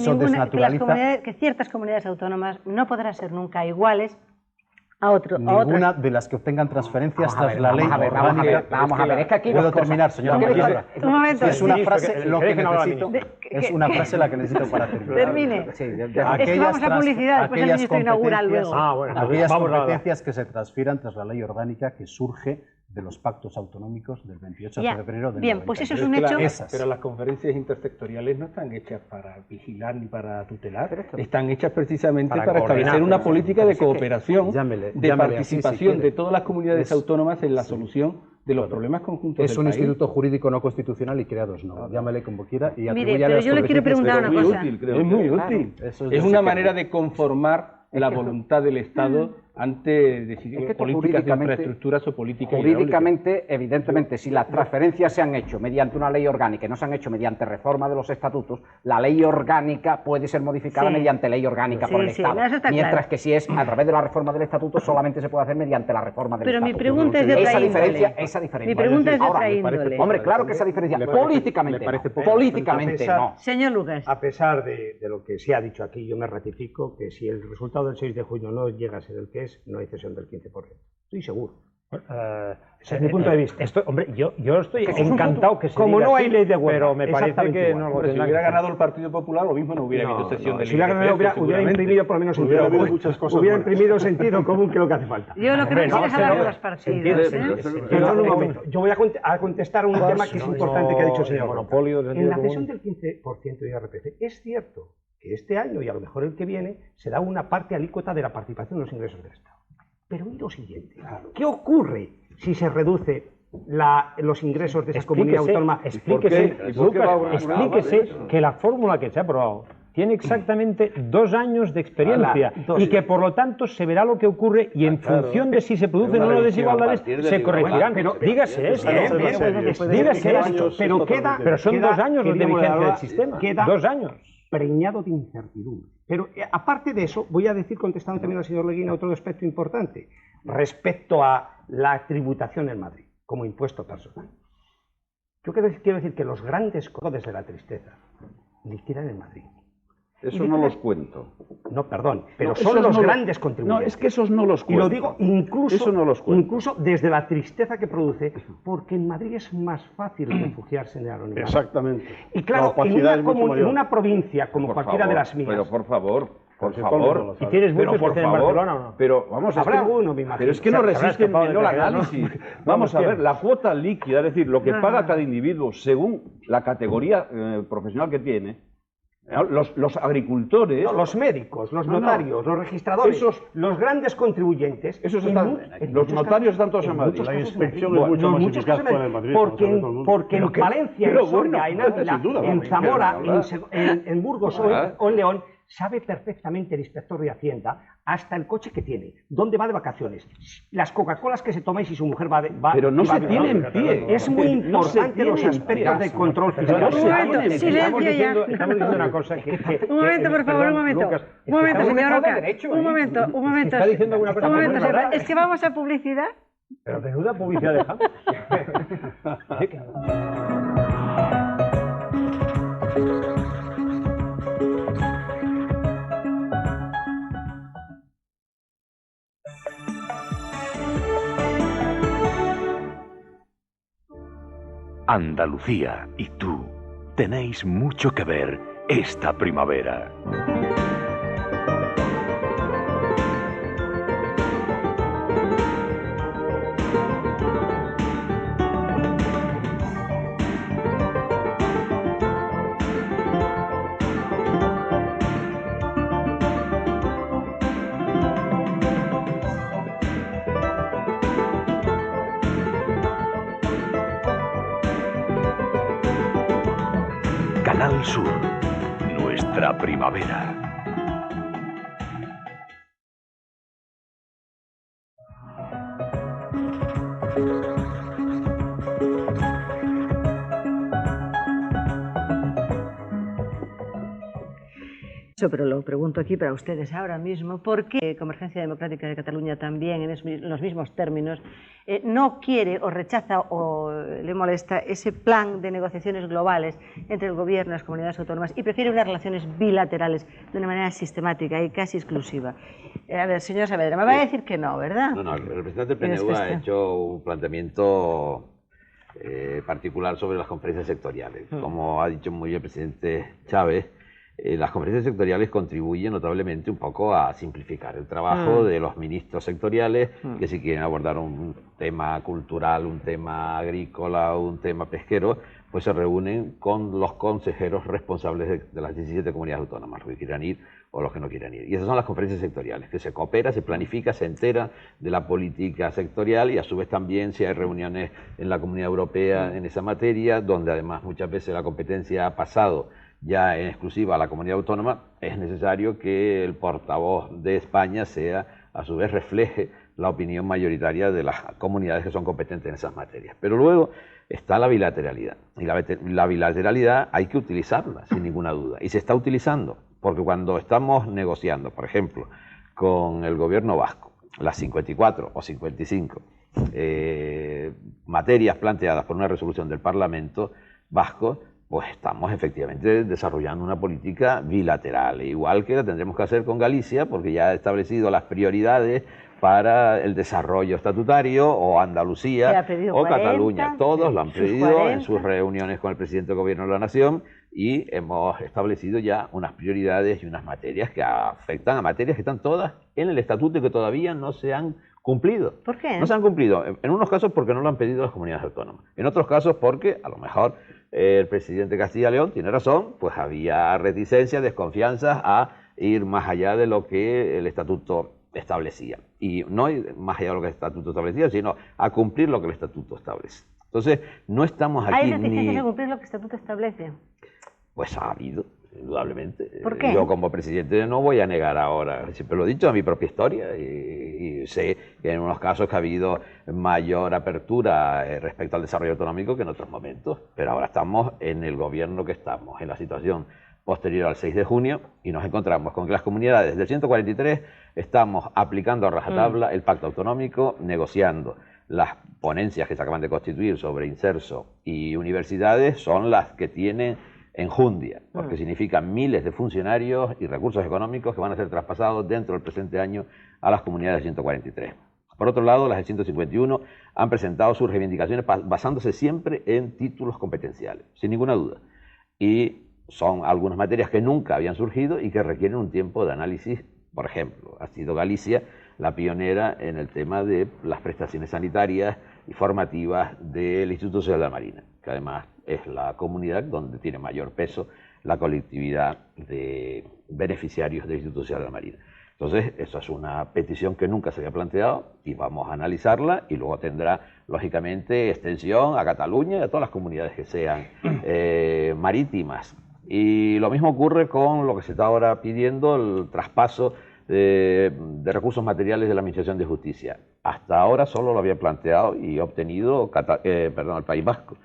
que ciertas comunidades autónomas no podrán ser nunca iguales a otro. Ninguna de las que obtengan transferencias tras la ley orgánica. Vamos a ver, es que aquí puedo terminar, señora Marisra. Un momento. Es una frase lo que necesito. Es una frase la que necesito para terminar. Termine. Es que vamos a publicidad, después el ministro inaugura luego. Aquellas competencias que se transfieran tras la ley orgánica que surge de los pactos autonómicos del 28 de febrero del 90. Pues eso es un hecho. Pero las conferencias intersectoriales no están hechas para vigilar ni para tutelar, están hechas precisamente para establecer una política de cooperación, de participación de todas las comunidades autónomas en la solución de los problemas conjuntos es del un país. instituto jurídico no constitucional y creados no. Llámale como quiera y mire, pero yo le quiero preguntar una cosa. Es muy útil. Es una manera de conformar la voluntad del Estado ante decidir políticas de infraestructuras o políticas jurídicamente, evidentemente, si las transferencias se han hecho mediante una ley orgánica y no se han hecho mediante reforma de los estatutos, la ley orgánica puede ser modificada mediante ley orgánica por el Estado. Mientras que si es a través de la reforma del estatuto, solamente se puede hacer mediante la reforma del Estatuto. Pero mi pregunta es de otra índole. Esa diferencia. Mi pregunta es de otra índole. Hombre, claro que esa diferencia. Políticamente no. Señor Lucas. A pesar de lo que se ha dicho aquí, yo me ratifico que si el resultado del 6 de junio no llega a ser el que es, no hay cesión del 15%. Estoy seguro. Ese es mi punto de vista. Hombre, yo estoy encantado que se como diga no hay así, ley de huelga, pero me parece que no lo si hubiera ganado el Partido Popular, lo mismo no hubiera habido sesión de ley. Si hubiera imprimido por lo menos sentido común. Hubiera imprimido sentido común, que es lo que hace falta. Yo lo que no quiero es hablar de los partidos. Un momento. Yo voy a contestar un tema que es importante que ha dicho el señor. En la cesión del 15% de IRPF, es cierto que este año y a lo mejor el que viene se da una parte alícuota de la participación en los ingresos del Estado. Pero y lo siguiente, ¿qué ocurre si se reduce los ingresos de esa comunidad autónoma? Explíquese, Lucas, explíquese que la fórmula que se ha aprobado tiene exactamente 2 años de experiencia y que por lo tanto se verá lo que ocurre y en función de si se producen o no desigualdades se corregirán. Pero dígase esto, pero son 2 años de vigencia del sistema, 2 años. Preñado de incertidumbre. Pero aparte de eso, voy a decir, contestando también al señor Leguina, otro aspecto importante respecto a la tributación en Madrid como impuesto personal. Yo quiero decir que los grandes codes de la tristeza liquidan en Madrid. Eso no los cuento. No, perdón, pero son los grandes contribuyentes. No, es que esos no los cuento. Y lo digo incluso desde la tristeza que produce, porque en Madrid es más fácil refugiarse en el anonimato. Exactamente. Y claro, en una provincia como cualquiera de las mías. Pero por favor. ¿Y tienes muchos que estén en Barcelona o no? Pero vamos a ver. Habrá uno, me imagino. Pero es que no resisten el análisis. Vamos a ver, la cuota líquida, es decir, lo que paga cada individuo según la categoría profesional que tiene. Los agricultores... No, los médicos, los notarios, los registradores, los grandes contribuyentes... Los notarios están todos en Madrid. La inspección es mucho más eficaz fuera de Madrid. Porque en Valencia, en Soria, en Ávila, en Zamora, en Burgos o en León, sabe perfectamente el inspector de Hacienda hasta el coche que tiene, dónde va de vacaciones, las Coca-Colas que se toma y si su mujer va... Pero no se tiene en pie. Es muy importante los aspectos de control fiscal. Un momento, silencio ya. Estamos diciendo una cosa que... Un momento, por favor, un momento. Un momento, señor Oca. Un momento. Está diciendo alguna cosa. Un momento, es que vamos a publicidad. Pero menuda publicidad dejamos. Andalucía y tú tenéis mucho que ver esta primavera. Canal Sur, nuestra primavera. Pero lo pregunto aquí para ustedes ahora mismo, ¿por qué Convergencia Democrática de Cataluña también, en los mismos términos, no quiere o rechaza o le molesta ese plan de negociaciones globales entre el Gobierno y las comunidades autónomas y prefiere unas relaciones bilaterales de una manera sistemática y casi exclusiva? A ver, señor Saavedra, me va a decir que no, ¿verdad? No, el representante del PNV ha hecho un planteamiento particular sobre las conferencias sectoriales. Como ha dicho muy bien el presidente Chávez, las conferencias sectoriales contribuyen notablemente un poco a simplificar el trabajo de los ministros sectoriales, que si quieren abordar un tema cultural, un tema agrícola, un tema pesquero, pues se reúnen con los consejeros responsables de las 17 comunidades autónomas, los que quieran ir o los que no quieran ir. Y esas son las conferencias sectoriales, que se coopera, se planifica, se entera de la política sectorial, y a su vez también si hay reuniones en la Comunidad Europea en esa materia, donde además muchas veces la competencia ha pasado ya en exclusiva a la comunidad autónoma, es necesario que el portavoz de España a su vez refleje la opinión mayoritaria de las comunidades que son competentes en esas materias. Pero luego está la bilateralidad, y la bilateralidad hay que utilizarla, sin ninguna duda, y se está utilizando, porque cuando estamos negociando, por ejemplo, con el gobierno vasco, las 54 o 55 materias planteadas por una resolución del Parlamento vasco, pues estamos efectivamente desarrollando una política bilateral, igual que la tendremos que hacer con Galicia, porque ya ha establecido las prioridades para el desarrollo estatutario, o Andalucía, o 40, Cataluña. Todos lo han pedido en sus reuniones con el presidente del Gobierno de la Nación, y hemos establecido ya unas prioridades y unas materias que afectan a materias que están todas en el estatuto y que todavía no se han cumplido. ¿Por qué? No se han cumplido. En unos casos porque no lo han pedido las comunidades autónomas. En otros casos porque a lo mejor el presidente Castilla y León tiene razón, pues había reticencia, desconfianza a ir más allá de lo que el estatuto establecía. Y no ir más allá de lo que el estatuto establecía, sino a cumplir lo que el estatuto establece. Entonces, no estamos aquí ¿Hay reticencias a cumplir lo que el estatuto establece? Pues ha habido, indudablemente. ¿Por qué? Yo como presidente no voy a negar ahora, siempre lo he dicho, a mi propia historia, y sé que en unos casos que ha habido mayor apertura respecto al desarrollo autonómico que en otros momentos, pero ahora estamos en el gobierno que estamos, en la situación posterior al 6 de junio, y nos encontramos con que las comunidades del 143 estamos aplicando a rajatabla el pacto autonómico, negociando. Las ponencias que se acaban de constituir sobre inserso y universidades son las que tienen enjundia, porque significan miles de funcionarios y recursos económicos que van a ser traspasados dentro del presente año a las comunidades del 143. Por otro lado, las del 151 han presentado sus reivindicaciones basándose siempre en títulos competenciales, sin ninguna duda. Y son algunas materias que nunca habían surgido y que requieren un tiempo de análisis. Por ejemplo, ha sido Galicia la pionera en el tema de las prestaciones sanitarias y formativas del Instituto Social de la Marina, que además es la comunidad donde tiene mayor peso la colectividad de beneficiarios del Instituto Social de la Marina. Entonces, eso es una petición que nunca se había planteado, y vamos a analizarla, y luego tendrá, lógicamente, extensión a Cataluña y a todas las comunidades que sean marítimas. Y lo mismo ocurre con lo que se está ahora pidiendo, el traspaso de recursos materiales de la Administración de Justicia. Hasta ahora solo lo había planteado y obtenido el País Vasco.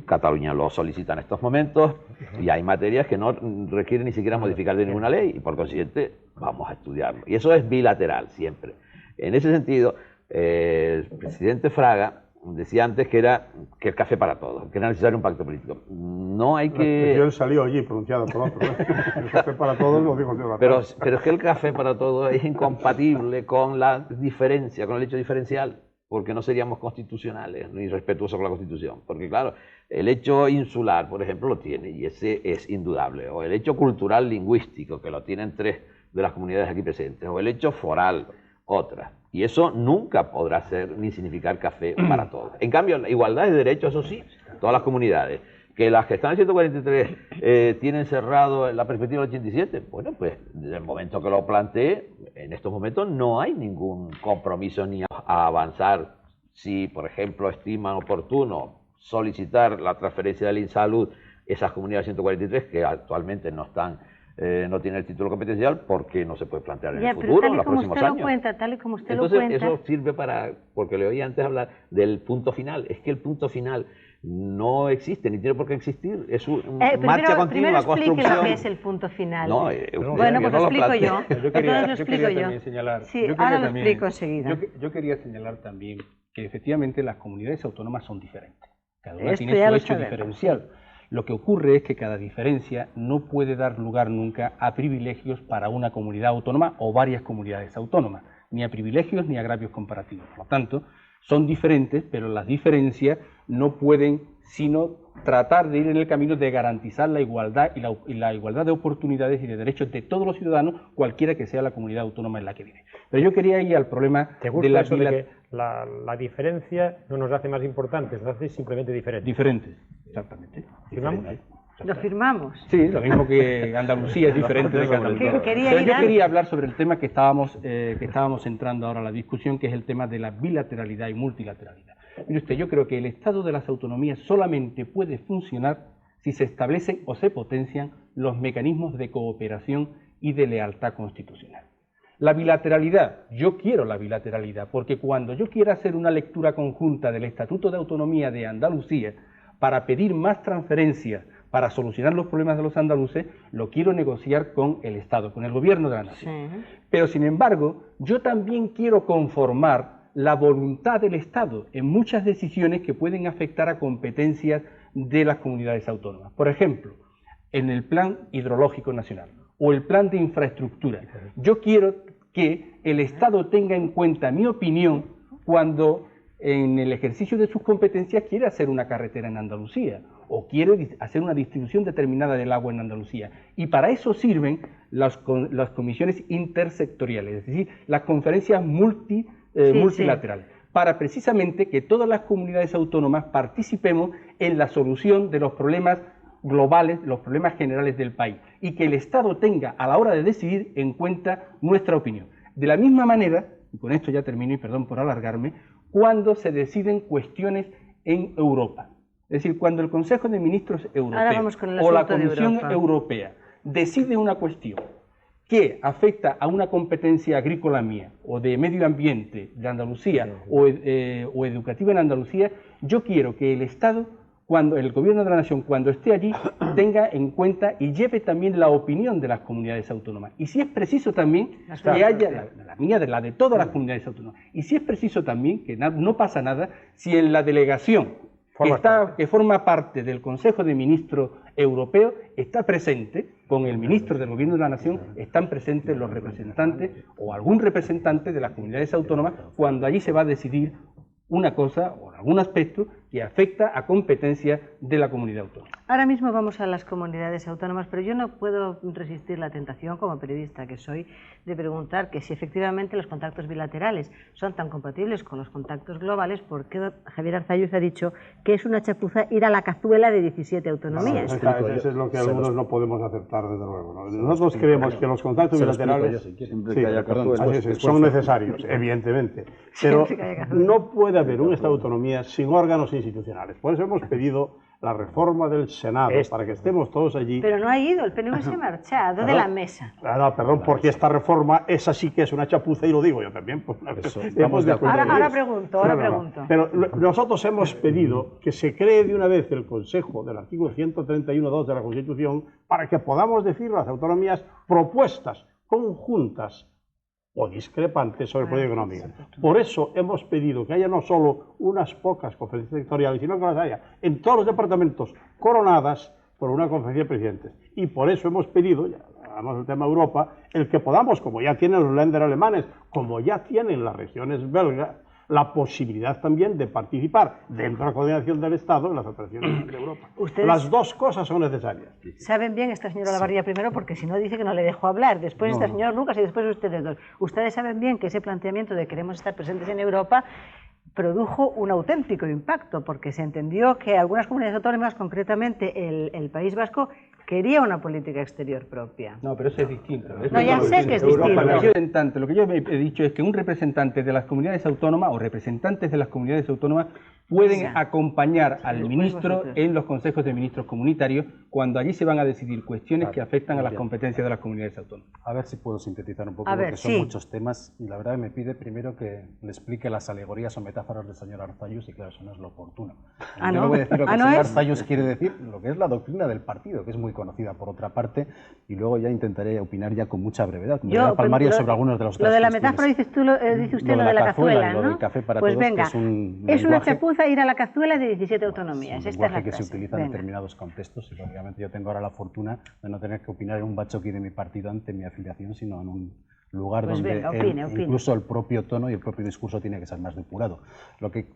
Cataluña lo solicita en estos momentos, y hay materias que no requieren ni siquiera modificar de ninguna ley, y por consiguiente vamos a estudiarlo. Y eso es bilateral siempre. En ese sentido, el presidente Fraga decía antes que el café para todos, que era necesario un pacto político. No hay que... La expresión salió allí pronunciada por otro, ¿no? El café para todos lo dijo señor. Pero es que el café para todos es incompatible con la diferencia, con el hecho diferencial, porque no seríamos constitucionales ni respetuosos con la Constitución. Porque claro, el hecho insular, por ejemplo, lo tiene, y ese es indudable. O el hecho cultural lingüístico, que lo tienen 3 de las comunidades aquí presentes. O el hecho foral, otras. Y eso nunca podrá ser ni significar café para todos. En cambio, la igualdad de derechos, eso sí, todas las comunidades. Que las que están en 143 tienen cerrado la perspectiva del 87, bueno, pues desde el momento que lo planteé, en estos momentos no hay ningún compromiso ni a avanzar. Si, por ejemplo, estiman oportuno solicitar la transferencia del InSalud, esas comunidades 143 que actualmente no tienen el título competencial, porque no se puede plantear en el futuro, en los próximos años. Tal y como usted Entonces, lo cuenta. eso sirve porque le oí antes hablar del punto final. Es que el punto final no existe, ni tiene por qué existir. Es una marcha continua, primero explique construcción. lo que es el punto final. No, bueno, pues no lo explico yo. Yo quería también señalar. Sí, ahora lo explico enseguida. Yo quería señalar también que efectivamente las comunidades autónomas son diferentes. Cada una Esto tiene ya su lo hecho sabemos. diferencial. Lo que ocurre es que cada diferencia no puede dar lugar nunca a privilegios para una comunidad autónoma o varias comunidades autónomas, ni a privilegios ni a agravios comparativos. Por lo tanto, son diferentes, pero las diferencias no pueden sino tratar de ir en el camino de garantizar la igualdad y la igualdad de oportunidades y de derechos de todos los ciudadanos, cualquiera que sea la comunidad autónoma en la que vive. Pero yo quería ir al problema ¿Te gusta de la eso de que la diferencia no nos hace más importantes, nos hace simplemente diferentes? Diferentes, exactamente. ¿Firmamos? Lo firmamos. Sí, lo mismo que Andalucía es diferente de Cataluña. Quería Yo quería hablar sobre el tema que estábamos entrando ahora a la discusión, que es el tema de la bilateralidad y multilateralidad. Mire usted, yo creo que el Estado de las autonomías solamente puede funcionar si se establecen o se potencian los mecanismos de cooperación y de lealtad constitucional. La bilateralidad, yo quiero la bilateralidad, porque cuando yo quiera hacer una lectura conjunta del Estatuto de Autonomía de Andalucía para pedir más transferencias para solucionar los problemas de los andaluces, lo quiero negociar con el Estado, con el gobierno de la nación. Sí. Pero sin embargo, yo también quiero conformar la voluntad del Estado en muchas decisiones que pueden afectar a competencias de las comunidades autónomas. Por ejemplo, en el Plan Hidrológico Nacional o el Plan de Infraestructura. Yo quiero que el Estado tenga en cuenta mi opinión cuando en el ejercicio de sus competencias quiere hacer una carretera en Andalucía o quiere hacer una distribución determinada del agua en Andalucía. Y para eso sirven las comisiones intersectoriales, es decir, las conferencias multilaterales, para precisamente que todas las comunidades autónomas participemos en la solución de los problemas globales, los problemas generales del país, y que el Estado tenga a la hora de decidir en cuenta nuestra opinión. De la misma manera, y con esto ya termino y perdón por alargarme, cuando se deciden cuestiones en Europa. Es decir, cuando el Consejo de Ministros Europeo o la Comisión Europea decide una cuestión que afecta a una competencia agrícola mía, o de medio ambiente de Andalucía, o educativa en Andalucía, yo quiero que el Estado, cuando el Gobierno de la Nación, cuando esté allí, tenga en cuenta y lleve también la opinión de las comunidades autónomas. Y si es preciso también que haya, la mía, la de todas las comunidades autónomas, y si es preciso también, que no pasa nada, si en la delegación que forma parte del Consejo de Ministros Europeo está presente, con el ministro del Gobierno de la Nación, están presentes los representantes o algún representante de las comunidades autónomas cuando allí se va a decidir una cosa o algún aspecto que afecta a competencia de la comunidad autónoma. Ahora mismo vamos a las comunidades autónomas, pero yo no puedo resistir la tentación, como periodista que soy, de preguntar que si efectivamente los contactos bilaterales son tan compatibles con los contactos globales, ¿por qué Javier Arzalluz ha dicho que es una chapuza ir a la cazuela de 17 autonomías? Eso es lo que algunos no podemos aceptar, desde luego, ¿no? Nosotros creemos que los contactos bilaterales son necesarios, evidentemente, pero no puede haber un Estado de autonomía sin órganos institucionales. Por eso hemos pedido la reforma del Senado, para que estemos todos allí. Pero no ha ido, el PNV se ha marchado de la mesa. No, perdón, porque esta reforma, esa sí que es una chapuza, y lo digo yo también. Ahora pregunto. Pero nosotros hemos pedido que se cree de una vez el Consejo del artículo 131.2 de la Constitución para que podamos decir a las autonomías propuestas conjuntas o discrepantes sobre el proyecto económico. Por eso hemos pedido que haya no solo unas pocas conferencias sectoriales, sino que las haya en todos los departamentos coronadas por una conferencia de presidentes. Y por eso hemos pedido, ya hablamos del tema Europa, el que podamos, como ya tienen los Länder alemanes, como ya tienen las regiones belgas, la posibilidad también de participar dentro de la coordinación del Estado en las operaciones de Europa. Las dos cosas son necesarias. Saben bien esta señora Lavarría primero, porque si no dice que no le dejo hablar, después esta señora Lucas y después ustedes dos. Ustedes saben bien que ese planteamiento de queremos estar presentes en Europa produjo un auténtico impacto, porque se entendió que algunas comunidades autónomas, concretamente el País Vasco, quería una política exterior propia. No, pero eso es distinto. No, ya sé que es distinto. Lo que yo he dicho es que un representante de las comunidades autónomas o representantes de las comunidades autónomas pueden acompañar al ministro en los consejos de ministros comunitarios cuando allí se van a decidir cuestiones que afectan a las competencias de las comunidades autónomas. A ver si puedo sintetizar un poco, porque son muchos temas y la verdad me pide primero que le explique las alegorías o metáforas del señor Arzallus y claro, eso no es lo oportuno. Yo le voy a decir lo que el señor Arzallus quiere decir, lo que es la doctrina del partido, que es muy conocida por otra parte, y luego ya intentaré opinar ya con mucha brevedad, como yo, palmario sobre algunos de los Lo de la metáfora dice usted lo de la cazuela, ¿no? Lo del café para pues todos, venga, que es una chapuza ir a la cazuela de 17 autonomías. Es un lenguaje que se utiliza en determinados contextos y lógicamente yo tengo ahora la fortuna de no tener que opinar en un bachoqui de mi partido ante mi afiliación, sino en un lugar donde opine. Incluso el propio tono y el propio discurso tiene que ser más depurado.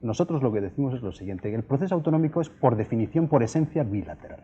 Nosotros lo que decimos es lo siguiente, que el proceso autonómico es por definición, por esencia, bilateral.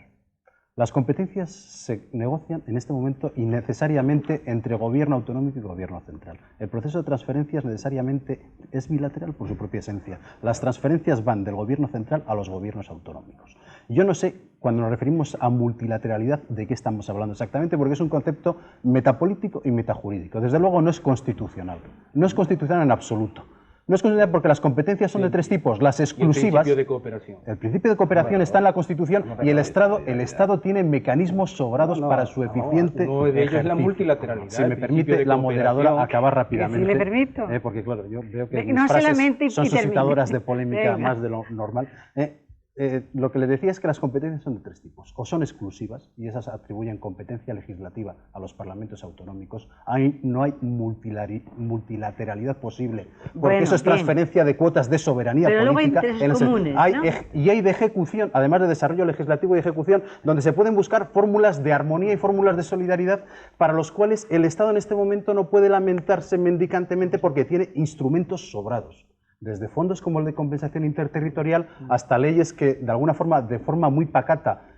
Las competencias se negocian en este momento innecesariamente entre gobierno autonómico y gobierno central. El proceso de transferencias necesariamente es bilateral por su propia esencia. Las transferencias van del gobierno central a los gobiernos autonómicos. Yo no sé, cuando nos referimos a multilateralidad, de qué estamos hablando exactamente, porque es un concepto metapolítico y metajurídico. Desde luego no es constitucional. No es constitucional en absoluto. No es constitucional porque las competencias son de tres tipos, las exclusivas. Y el principio de cooperación. El principio de cooperación está en la Constitución y el Estado tiene mecanismos sobrados para su eficiente uno de ellos es la multilateralidad. Si me permite la moderadora acabar rápidamente. Si le permito. Porque claro, yo veo que mis frases son suscitadoras de polémica más de lo normal. Lo que le decía es que las competencias son de tres tipos. O son exclusivas, y esas atribuyen competencia legislativa a los parlamentos autonómicos. Ahí no hay multilateralidad posible, porque eso es transferencia de cuotas de soberanía política. Y hay de ejecución, además de desarrollo legislativo y ejecución, donde se pueden buscar fórmulas de armonía y fórmulas de solidaridad para los cuales el Estado en este momento no puede lamentarse mendicantemente porque tiene instrumentos sobrados. Desde fondos como el de compensación interterritorial hasta leyes que de alguna forma, de forma muy pacata,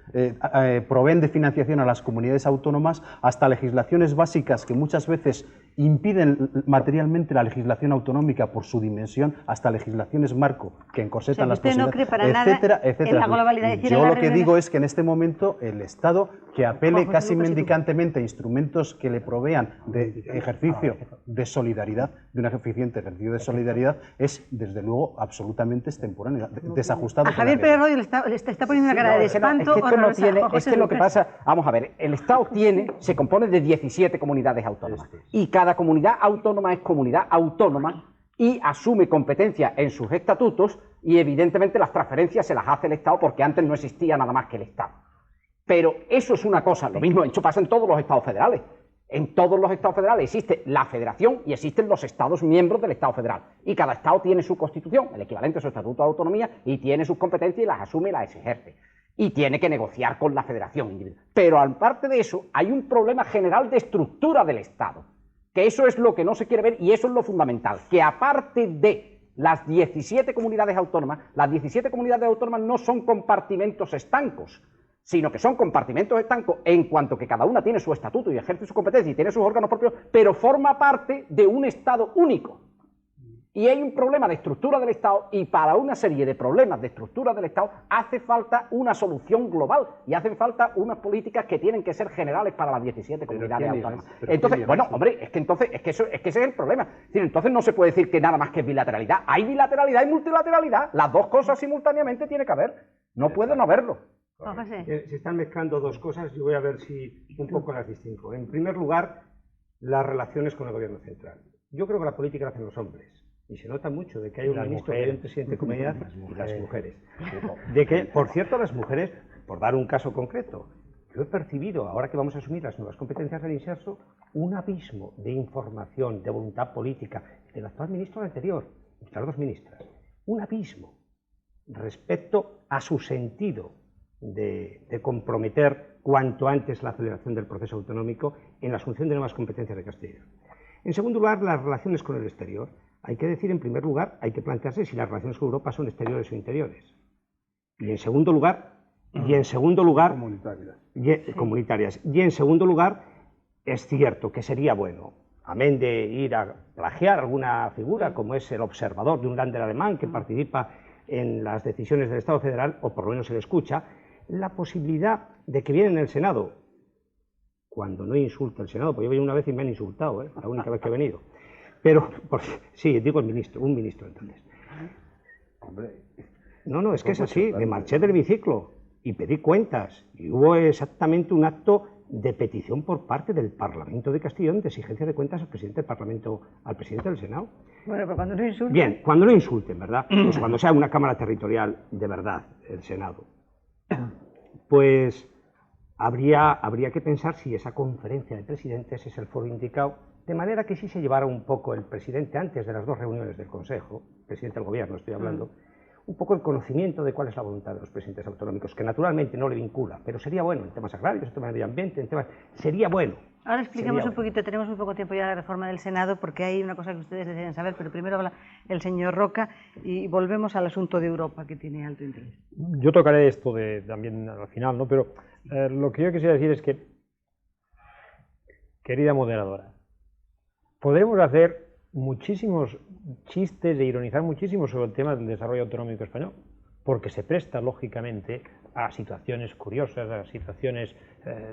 proveen de financiación a las comunidades autónomas, hasta legislaciones básicas que muchas veces impiden materialmente la legislación autonómica por su dimensión, hasta legislaciones marco que encorsetan las posibilidades, no cree para nada en la globalidad. Yo lo que digo es que en este momento el Estado, que apele casi mendicantemente a instrumentos que le provean de ejercicio de solidaridad, de un eficiente ejercicio de solidaridad, es desde luego absolutamente extemporáneo, desajustado. A Javier Pérez Royo le está poniendo una cara de espanto. Es que lo que pasa, vamos a ver, el Estado se compone de 17 comunidades autónomas y cada comunidad autónoma es comunidad autónoma y asume competencias en sus estatutos y evidentemente las transferencias se las hace el Estado porque antes no existía nada más que el Estado. Pero eso es una cosa, lo mismo hecho pasa en todos los Estados federales. En todos los Estados federales existe la federación y existen los Estados miembros del Estado federal. Y cada Estado tiene su constitución, el equivalente a su estatuto de autonomía, y tiene sus competencias y las asume y las ejerce. Y tiene que negociar con la federación individual. Pero aparte de eso, hay un problema general de estructura del Estado, que eso es lo que no se quiere ver y eso es lo fundamental, que aparte de las 17 comunidades autónomas, las 17 comunidades autónomas no son compartimentos estancos, sino que son compartimentos estancos en cuanto que cada una tiene su estatuto y ejerce su competencia y tiene sus órganos propios, pero forma parte de un Estado único. Y hay un problema de estructura del Estado y para una serie de problemas de estructura del Estado hace falta una solución global y hacen falta unas políticas que tienen que ser generales para las 17 comunidades autónomas. Entonces, bueno, hombre, es que ese es el problema. Es decir, entonces no se puede decir que nada más que es bilateralidad. Hay bilateralidad y multilateralidad. Las dos cosas simultáneamente tiene que haber. No puede no haberlo. Se están mezclando dos cosas, yo voy a ver si un poco las distingo. En primer lugar, las relaciones con el gobierno central. Yo creo que la política la hacen los hombres. Y se nota mucho de que hay un ministro, hay un presidente de comunidad y las mujeres. De que, por cierto, las mujeres, por dar un caso concreto, yo he percibido, ahora que vamos a asumir las nuevas competencias del inserso, un abismo de información, de voluntad política del actual ministro y anterior, las dos ministras. Un abismo respecto a su sentido de comprometer cuanto antes la aceleración del proceso autonómico en la asunción de nuevas competencias de Castilla. En segundo lugar, las relaciones con el exterior. Hay que decir, en primer lugar, hay que plantearse si las relaciones con Europa son exteriores o interiores. Y en segundo lugar, comunitarias. Y en segundo lugar, es cierto que sería bueno, amén de ir a plagiar alguna figura, como es el observador de un Länder alemán que participa en las decisiones del Estado federal, o por lo menos se le escucha, la posibilidad de que viene en el Senado, cuando no insulta el Senado, porque yo vine una vez y me han insultado, la única vez que he venido. Pero, sí, digo un ministro entonces. Hombre, No, es que es así, me marché del biciclo y pedí cuentas, y hubo exactamente un acto de petición por parte del Parlamento de Castellón de exigencia de cuentas al presidente del Parlamento, al presidente del Senado. Bueno, pero cuando no insulten. Bien, cuando no insulten, ¿verdad? Pues cuando sea una Cámara Territorial de verdad, el Senado, pues habría que pensar si esa conferencia de presidentes es el foro indicado, de manera que sí se llevara un poco el presidente antes de las 2 reuniones del Consejo, presidente del Gobierno estoy hablando, un poco el conocimiento de cuál es la voluntad de los presidentes autonómicos, que naturalmente no le vincula, pero sería bueno en temas agrarios, en temas de medio ambiente, en temas... sería bueno. Ahora expliquemos un poquito, tenemos muy poco tiempo ya de la reforma del Senado, porque hay una cosa que ustedes deben saber, pero primero habla el señor Roca y volvemos al asunto de Europa, que tiene alto interés. Yo tocaré esto también al final, ¿no? Pero lo que yo quisiera decir es que, querida moderadora, podremos hacer muchísimos chistes e ironizar muchísimo sobre el tema del desarrollo autonómico español, porque se presta lógicamente a situaciones curiosas, a situaciones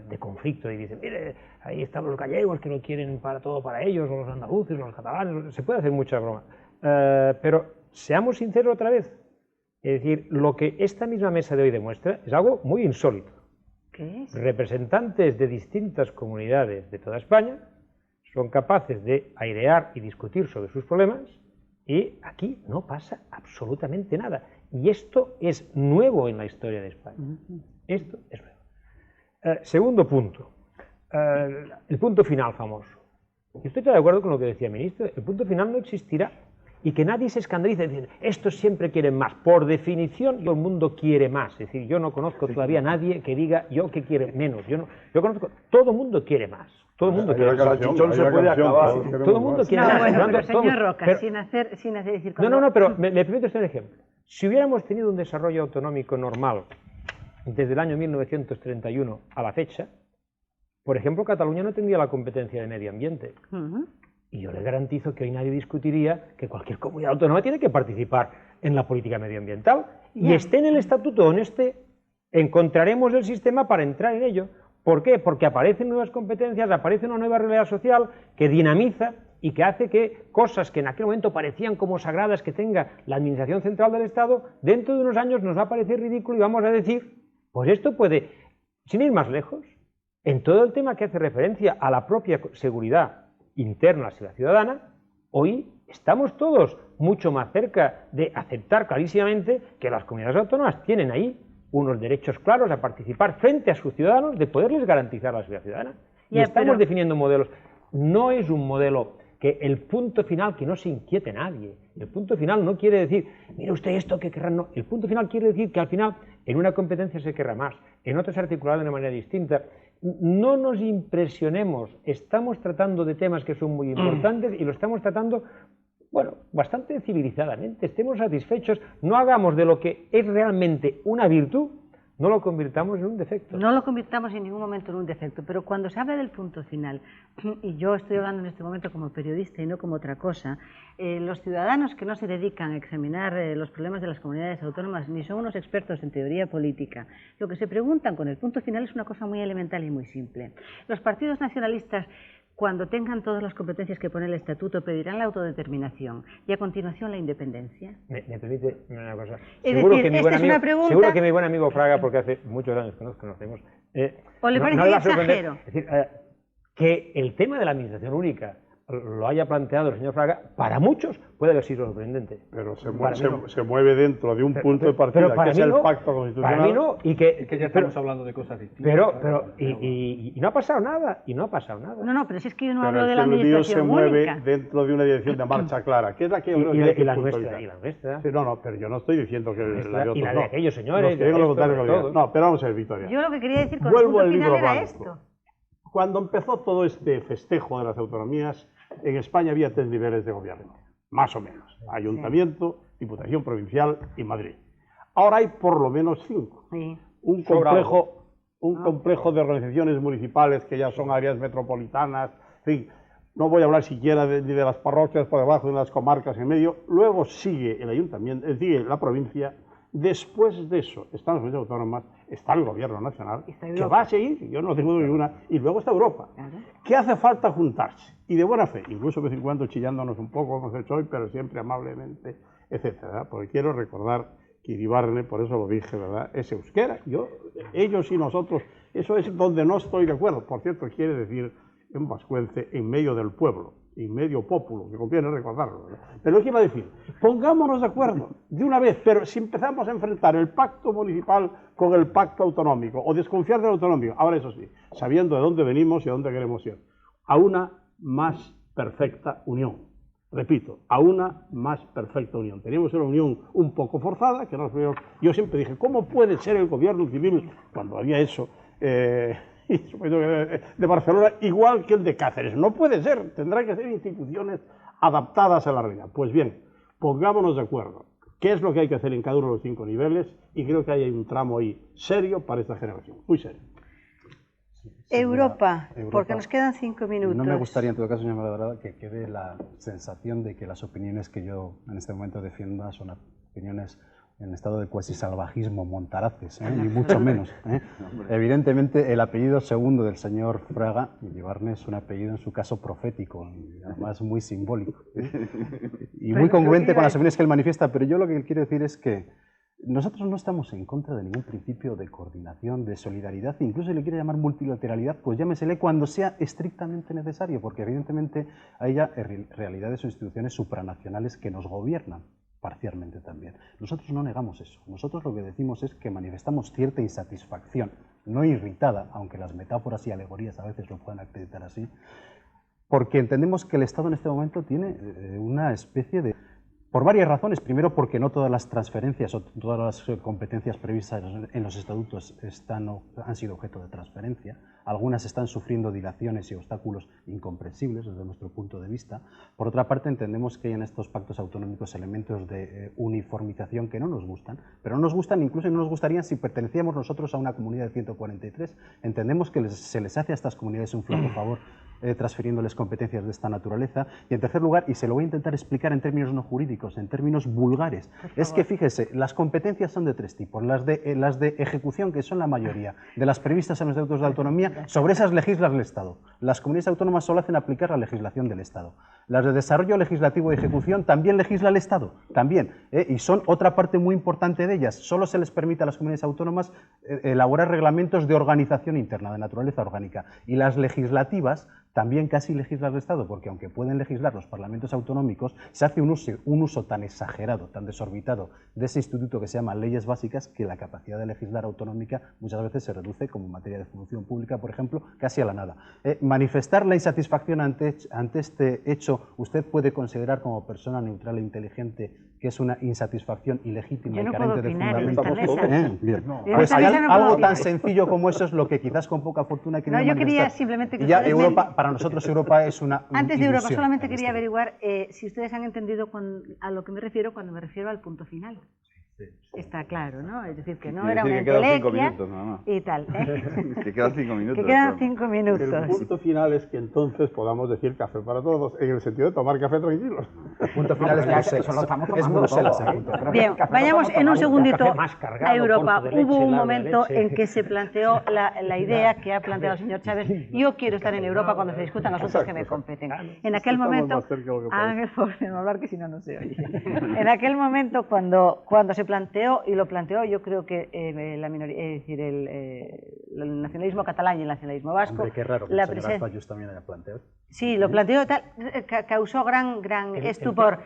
de conflicto, y dicen, mire, ahí están los gallegos que lo quieren para todo para ellos, o los andaluces, o los catalanes, se puede hacer mucha broma. Pero seamos sinceros otra vez, es decir, lo que esta misma mesa de hoy demuestra es algo muy insólito. ¿Qué es? Representantes de distintas comunidades de toda España son capaces de airear y discutir sobre sus problemas y aquí no pasa absolutamente nada. Y esto es nuevo en la historia de España. Esto es nuevo. Segundo punto, el punto final famoso. Yo estoy de acuerdo con lo que decía el ministro, el punto final no existirá y que nadie se escandalice diciendo, estos siempre quieren más. Por definición, todo el mundo quiere más. Es decir, yo no conozco todavía a nadie que diga yo que quiere menos. Yo conozco, todo el mundo quiere más. Todo el mundo quiere más. Se puede acabar. Todo el mundo quiere más. Bueno, pero señor Roca, sin hacer decir... No, pero me permite usted un ejemplo. Si hubiéramos tenido un desarrollo autonómico normal desde el año 1931 a la fecha, por ejemplo, Cataluña no tendría la competencia de medio ambiente. Y yo le garantizo que hoy nadie discutiría que cualquier comunidad autónoma tiene que participar en la política medioambiental. Y esté en el estatuto o no esté, encontraremos el sistema para entrar en ello. ¿Por qué? Porque aparecen nuevas competencias, aparece una nueva realidad social que dinamiza y que hace que cosas que en aquel momento parecían como sagradas que tenga la Administración Central del Estado, dentro de unos años nos va a parecer ridículo y vamos a decir, pues esto puede, sin ir más lejos, en todo el tema que hace referencia a la propia seguridad interna de la ciudadana, hoy estamos todos mucho más cerca de aceptar clarísimamente que las comunidades autónomas tienen ahí unos derechos claros a participar frente a sus ciudadanos, de poderles garantizar la seguridad ciudadana. Y estamos definiendo modelos. No es un modelo que el punto final, que no se inquiete nadie. El punto final no quiere decir, mire usted esto que querrán, no. El punto final quiere decir que al final en una competencia se querrá más, en otra se articulará de una manera distinta. No nos impresionemos, estamos tratando de temas que son muy importantes y lo estamos tratando, bueno, bastante civilizadamente, estemos satisfechos, no hagamos de lo que es realmente una virtud, no lo convirtamos en un defecto. No lo convirtamos en ningún momento en un defecto, pero cuando se habla del punto final, y yo estoy hablando en este momento como periodista y no como otra cosa, los ciudadanos que no se dedican a examinar los problemas de las comunidades autónomas ni son unos expertos en teoría política, lo que se preguntan con el punto final es una cosa muy elemental y muy simple. Los partidos nacionalistas, cuando tengan todas las competencias que pone el Estatuto, pedirán la autodeterminación y a continuación la independencia. ¿Me permite una cosa? Seguro que mi buen amigo Fraga, porque hace muchos años que nos conocemos, ¿o le parece exagero? Es decir, que el tema de la administración única lo haya planteado el señor Fraga, para muchos puede haber sido sorprendente. Pero se mueve dentro de un punto de partida, que es el pacto constitucional. Para mí no, y que ya estamos hablando de cosas distintas. Y no ha pasado nada, y no ha pasado nada. No, pero si es que yo no hablo de la administración única. El lío se única. mueve dentro de una dirección de marcha clara, que es la que yo creo que hay que puntualizar. Y la nuestra. Sí, no, pero yo no estoy diciendo que la de otros y la de aquellos señores. No, pero vamos a ver, Victoria. Yo lo que quería decir con el punto final era esto. Cuando empezó todo este festejo de las autonomías, en España había 3 niveles de gobierno, más o menos: ayuntamiento, diputación provincial y Madrid. Ahora hay por lo menos 5. Sí. Un complejo de organizaciones municipales que ya son áreas metropolitanas, en fin, no voy a hablar siquiera ni de las parroquias por debajo, de las comarcas en medio. Luego sigue el ayuntamiento, sigue la provincia. Después de eso están las comunidades autónomas, está el gobierno nacional, que va a seguir, yo no tengo ninguna, y luego está Europa. ¿Qué hace falta? Juntarse, y de buena fe, incluso de vez en cuando chillándonos un poco, como hemos hecho hoy, pero siempre amablemente, etcétera. Porque quiero recordar que Iribarne, por eso lo dije, ¿verdad?, es euskera. Ellos y nosotros, eso es donde no estoy de acuerdo. Por cierto, quiere decir en vascuence, en medio del pueblo, en medio populo, que conviene recordarlo, ¿verdad? Pero lo que iba a decir, pongámonos de acuerdo de una vez, pero si empezamos a enfrentar el pacto municipal con el pacto autonómico, o desconfiar del autonómico, ahora eso sí, sabiendo de dónde venimos y a dónde queremos ir, a una más perfecta unión. Repito, a una más perfecta unión. Teníamos una unión un poco forzada, que yo siempre dije, ¿cómo puede ser el gobierno civil, cuando había eso, de Barcelona, igual que el de Cáceres? No puede ser, tendrán que ser instituciones adaptadas a la realidad. Pues bien, pongámonos de acuerdo. ¿Qué es lo que hay que hacer en cada uno de los 5 niveles? Y creo que hay un tramo ahí serio para esta generación, muy serio. Europa, porque nos quedan 5 minutos. No me gustaría, en todo caso, señora Dorada, que quede la sensación de que las opiniones que yo en este momento defienda son opiniones en estado de cuasi salvajismo, montaraces, ni mucho menos. Evidentemente, el apellido segundo del señor Fraga, Iribarne, es un apellido en su caso profético, y además muy simbólico, y muy congruente con las opiniones que él manifiesta, pero yo lo que quiero decir es que nosotros no estamos en contra de ningún principio de coordinación, de solidaridad, incluso si le quiere llamar multilateralidad, pues llámesele cuando sea estrictamente necesario, porque evidentemente hay ya realidades o instituciones supranacionales que nos gobiernan, parcialmente también. Nosotros no negamos eso, nosotros lo que decimos es que manifestamos cierta insatisfacción, no irritada, aunque las metáforas y alegorías a veces lo puedan acreditar así, porque entendemos que el Estado en este momento tiene una especie de... Por varias razones. Primero, porque no todas las transferencias o todas las competencias previstas en los estatutos han sido objeto de transferencia. Algunas están sufriendo dilaciones y obstáculos incomprensibles desde nuestro punto de vista. Por otra parte, entendemos que hay en estos pactos autonómicos elementos de uniformización que no nos gustan, pero no nos gustan, incluso no nos gustarían si pertenecíamos nosotros a una comunidad de 143. Entendemos que se les hace a estas comunidades un flaco favor transfiriéndoles competencias de esta naturaleza. Y en tercer lugar, y se lo voy a intentar explicar en términos no jurídicos, en términos vulgares, es que fíjese, las competencias son de 3 tipos, las de ejecución, que son la mayoría de las previstas en los estatutos de autonomía, sobre esas legisla el Estado. Las comunidades autónomas solo hacen aplicar la legislación del Estado. Las de desarrollo legislativo y ejecución también legisla el Estado, también, y son otra parte muy importante de ellas. Solo se les permite a las comunidades autónomas elaborar reglamentos de organización interna, de naturaleza orgánica, y las legislativas también casi legisla el Estado, porque aunque pueden legislar los parlamentos autonómicos, se hace un uso tan exagerado, tan desorbitado de ese instituto que se llama leyes básicas, que la capacidad de legislar autonómica muchas veces se reduce, como en materia de función pública, por ejemplo, casi a la nada. Manifestar la insatisfacción ante este hecho, usted puede considerar como persona neutral e inteligente que es una insatisfacción ilegítima y carente de fundamento. Bien. Pues algo tan sencillo como eso es lo que quizás con poca fortuna he querido manifestar. Yo quería simplemente que ya Europa, para nosotros Europa es una Antes de Europa, solamente quería este averiguar si ustedes han entendido a lo que me refiero cuando me refiero al punto final. Está claro, ¿no? Es decir, que no era una entelequia y tal. Que quedan 5 minutos. Que quedan 5 minutos. El punto final es que entonces podamos decir café para todos, en el sentido de tomar café tranquilos. El punto final es Bruselas. Bien, vayamos en un segundito a Europa. Hubo un momento en que se planteó la idea que ha planteado el señor Chávez: yo quiero estar en Europa cuando se discutan asuntos que me competen. En aquel momento, hablar que si no, no se oye. En aquel momento, cuando se planteó, y lo planteó, yo creo que la minoría, es decir, el nacionalismo catalán y el nacionalismo vasco. Hombre, qué raro que el señor Azpayus también haya planteado. Sí, lo planteó, causó gran estupor.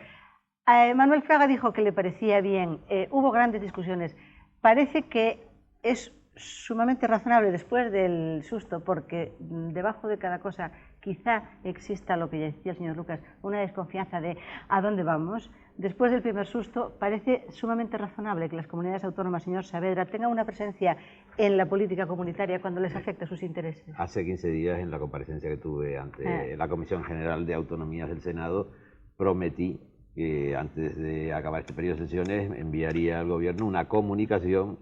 Manuel Fraga dijo que le parecía bien, hubo grandes discusiones. Parece que es sumamente razonable después del susto, porque debajo de cada cosa quizá exista lo que ya decía el señor Lucas, una desconfianza de ¿a dónde vamos? Después del primer susto, parece sumamente razonable que las comunidades autónomas, señor Saavedra, tengan una presencia en la política comunitaria cuando les afecta sus intereses. Hace 15 días, en la comparecencia que tuve ante la Comisión General de Autonomías del Senado, prometí que antes de acabar este periodo de sesiones enviaría al Gobierno una comunicación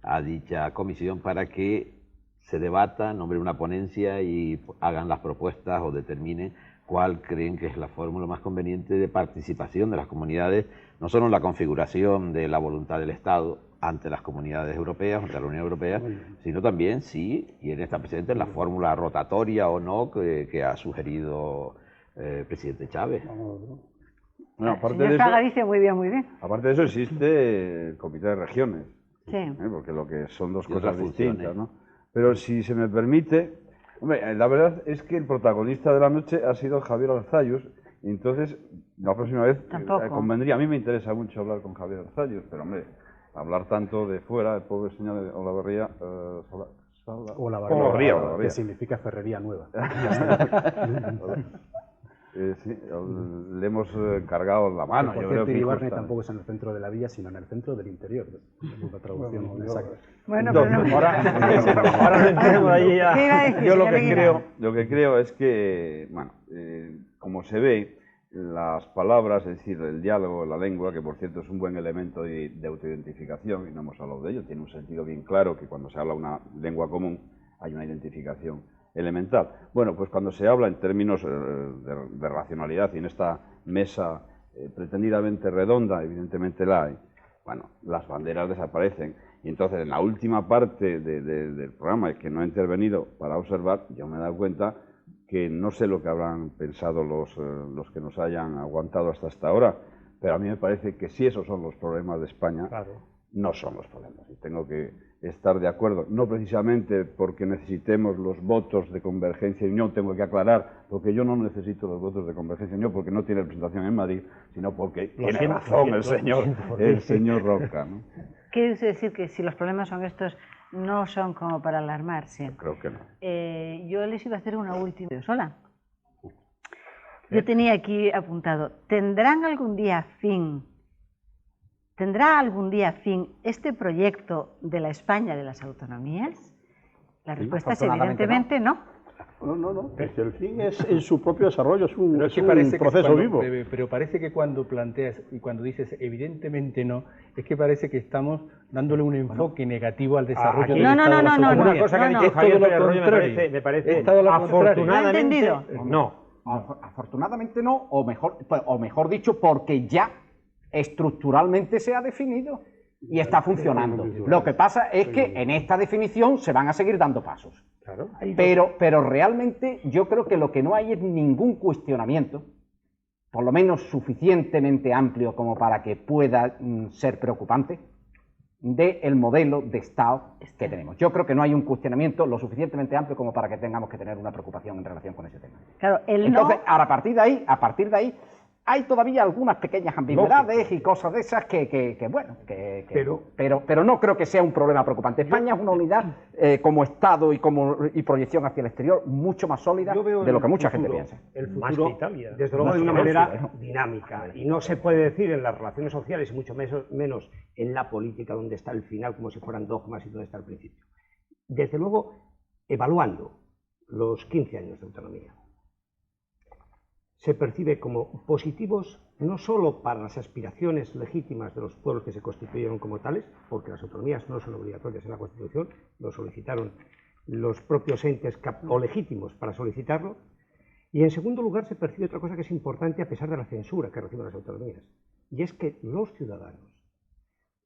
a dicha comisión para que se debata, nombre una ponencia y hagan las propuestas o determinen cuál creen que es la fórmula más conveniente de participación de las comunidades, no solo en la configuración de la voluntad del Estado ante las comunidades europeas, ante la Unión Europea, sino también si quieren estar presentes en la fórmula rotatoria o no que ha sugerido el presidente Chávez. Bueno, El señor Fraga dice muy bien, muy bien. Aparte de eso existe el Comité de Regiones, Sí. porque lo que son dos Y cosas otras funciones. distintas, ¿no? Pero si se me permite, hombre, la verdad es que el protagonista de la noche ha sido Javier Arzallus, y entonces la próxima vez convendría, a mí me interesa mucho hablar con Javier Arzallus, pero hombre, hablar tanto de fuera, el pobre señor de Olavarría, Olavarría, que significa ferrería nueva. Sí, le hemos cargado la mano. Por cierto, Iribarne tampoco es en el centro de la villa, sino en el centro del interior. La traducción exacta. Bueno, pero no. Ahora lo entiendo ahí ya. ¿Qué iba a decir, Yo lo señor que creo es que, bueno, como se ve, las palabras, es decir, el diálogo, la lengua, que por cierto es un buen elemento de autoidentificación, y no hemos hablado de ello, tiene un sentido bien claro que cuando se habla una lengua común hay una identificación elemental. Bueno, pues cuando se habla en términos de racionalidad, y en esta mesa pretendidamente redonda, evidentemente la hay, bueno, las banderas desaparecen. Y entonces en la última parte del programa, que no he intervenido para observar, yo me he dado cuenta que no sé lo que habrán pensado los que nos hayan aguantado hasta ahora, pero a mí me parece que si esos son los problemas de España, no son los problemas. Y tengo que estar de acuerdo, no precisamente porque necesitemos los votos de Convergencia y Unión, tengo que aclarar, porque yo no necesito los votos de Convergencia y Unión porque no tiene representación en Madrid, sino porque tiene razón el señor Roca, ¿no? ¿Quiere decir que si los problemas son estos, no son como para alarmarse? Creo que no. Yo les iba a hacer una última sola. Yo tenía aquí apuntado, ¿tendrá algún día fin este proyecto de la España de las autonomías? La respuesta es evidentemente no. No. Es que el fin es en su propio desarrollo, es un proceso vivo. Pero parece que cuando planteas y cuando dices evidentemente no, es que parece que estamos dándole un enfoque negativo al desarrollo del Estado de las autonomías. Una cosa que ha dicho Javier Pérez Royo me parece afortunadamente no. Afortunadamente no, o mejor dicho, porque ya estructuralmente se ha definido y está funcionando. Lo que pasa es que en esta definición se van a seguir dando pasos. Pero realmente yo creo que lo que no hay es ningún cuestionamiento, por lo menos suficientemente amplio como para que pueda ser preocupante, del modelo de Estado que tenemos. Yo creo que no hay un cuestionamiento lo suficientemente amplio como para que tengamos que tener una preocupación en relación con ese tema. Claro, entonces, a partir de ahí, hay todavía algunas pequeñas ambigüedades y cosas de esas pero no creo que sea un problema preocupante. España es una unidad como Estado y proyección hacia el exterior mucho más sólida de lo que mucha gente piensa. El futuro, desde luego, de una manera dinámica. Y no se puede decir en las relaciones sociales, y mucho menos en la política, donde está el final, como si fueran dogmas y donde está el principio. Desde luego, evaluando los 15 años de autonomía, se percibe como positivos no solo para las aspiraciones legítimas de los pueblos que se constituyeron como tales, porque las autonomías no son obligatorias en la Constitución, lo solicitaron los propios entes o legítimos para solicitarlo, y en segundo lugar se percibe otra cosa que es importante a pesar de la censura que reciben las autonomías, y es que los ciudadanos,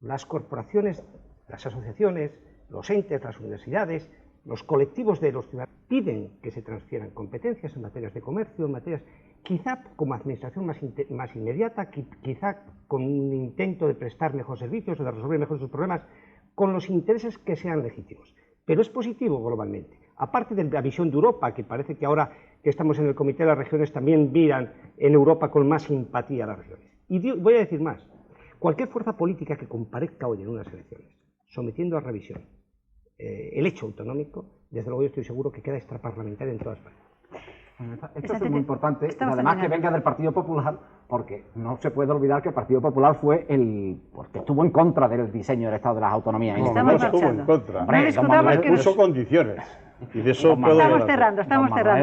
las corporaciones, las asociaciones, los entes, las universidades, los colectivos de los ciudadanos piden que se transfieran competencias en materias de comercio, en materias quizá como administración más inmediata, quizá con un intento de prestar mejores servicios o de resolver mejor sus problemas, con los intereses que sean legítimos. Pero es positivo globalmente. Aparte de la visión de Europa, que parece que ahora que estamos en el Comité de las Regiones también miran en Europa con más simpatía a las regiones. Y voy a decir más. Cualquier fuerza política que comparezca hoy en unas elecciones, sometiendo a revisión el hecho autonómico, desde luego yo estoy seguro que queda extraparlamentario en todas partes. Esto es muy importante, y además que venga del Partido Popular, porque no se puede olvidar que el Partido Popular fue porque estuvo en contra del diseño del Estado de las autonomías. No estuvo en contra, puso condiciones. Y de eso estamos cerrando.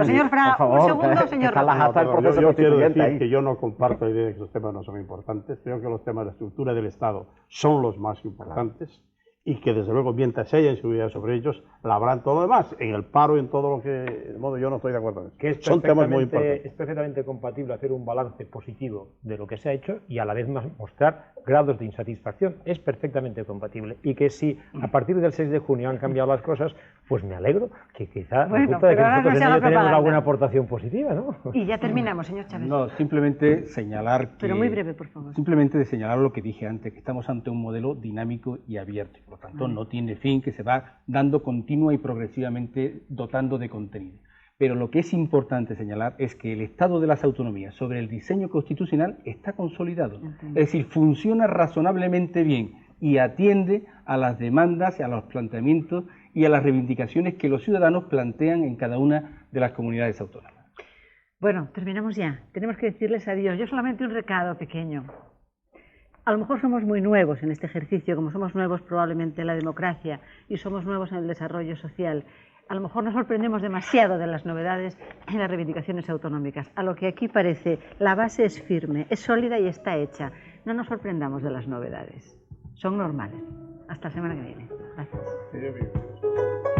Señor Fraga, un segundo, señor Roca. Yo quiero decir que yo no comparto la idea de que esos temas no son importantes. Creo que los temas de estructura del Estado son los más importantes. Y que desde luego mientras haya inseguridad sobre ellos, la habrán todo lo demás, en el paro y en todo lo que... De modo, yo no estoy de acuerdo con eso. Que son temas muy importantes. Es perfectamente compatible hacer un balance positivo de lo que se ha hecho y a la vez mostrar grados de insatisfacción. Es perfectamente compatible. Y que si a partir del 6 de junio han cambiado las cosas, pues me alegro que quizá Bueno, resulta de que pero ahora nosotros no se en haga ello tenemos propaganda. alguna aportación positiva, ¿no? Y ya terminamos, señor Chávez. No, simplemente señalar que... Pero muy breve, por favor. Simplemente de señalar lo que dije antes, que estamos ante un modelo dinámico y abierto, y por lo tanto no tiene fin, que se va dando continua y progresivamente dotando de contenido. Pero lo que es importante señalar es que el Estado de las autonomías sobre el diseño constitucional está consolidado. Es decir, funciona razonablemente bien y atiende a las demandas, a los planteamientos y a las reivindicaciones que los ciudadanos plantean en cada una de las comunidades autónomas. Bueno, terminamos ya. Tenemos que decirles adiós. Yo solamente un recado pequeño. A lo mejor somos muy nuevos en este ejercicio, como somos nuevos probablemente en la democracia y somos nuevos en el desarrollo social. A lo mejor nos sorprendemos demasiado de las novedades en las reivindicaciones autonómicas. A lo que aquí parece, la base es firme, es sólida y está hecha. No nos sorprendamos de las novedades. Son normales. Hasta la semana que viene. Gracias.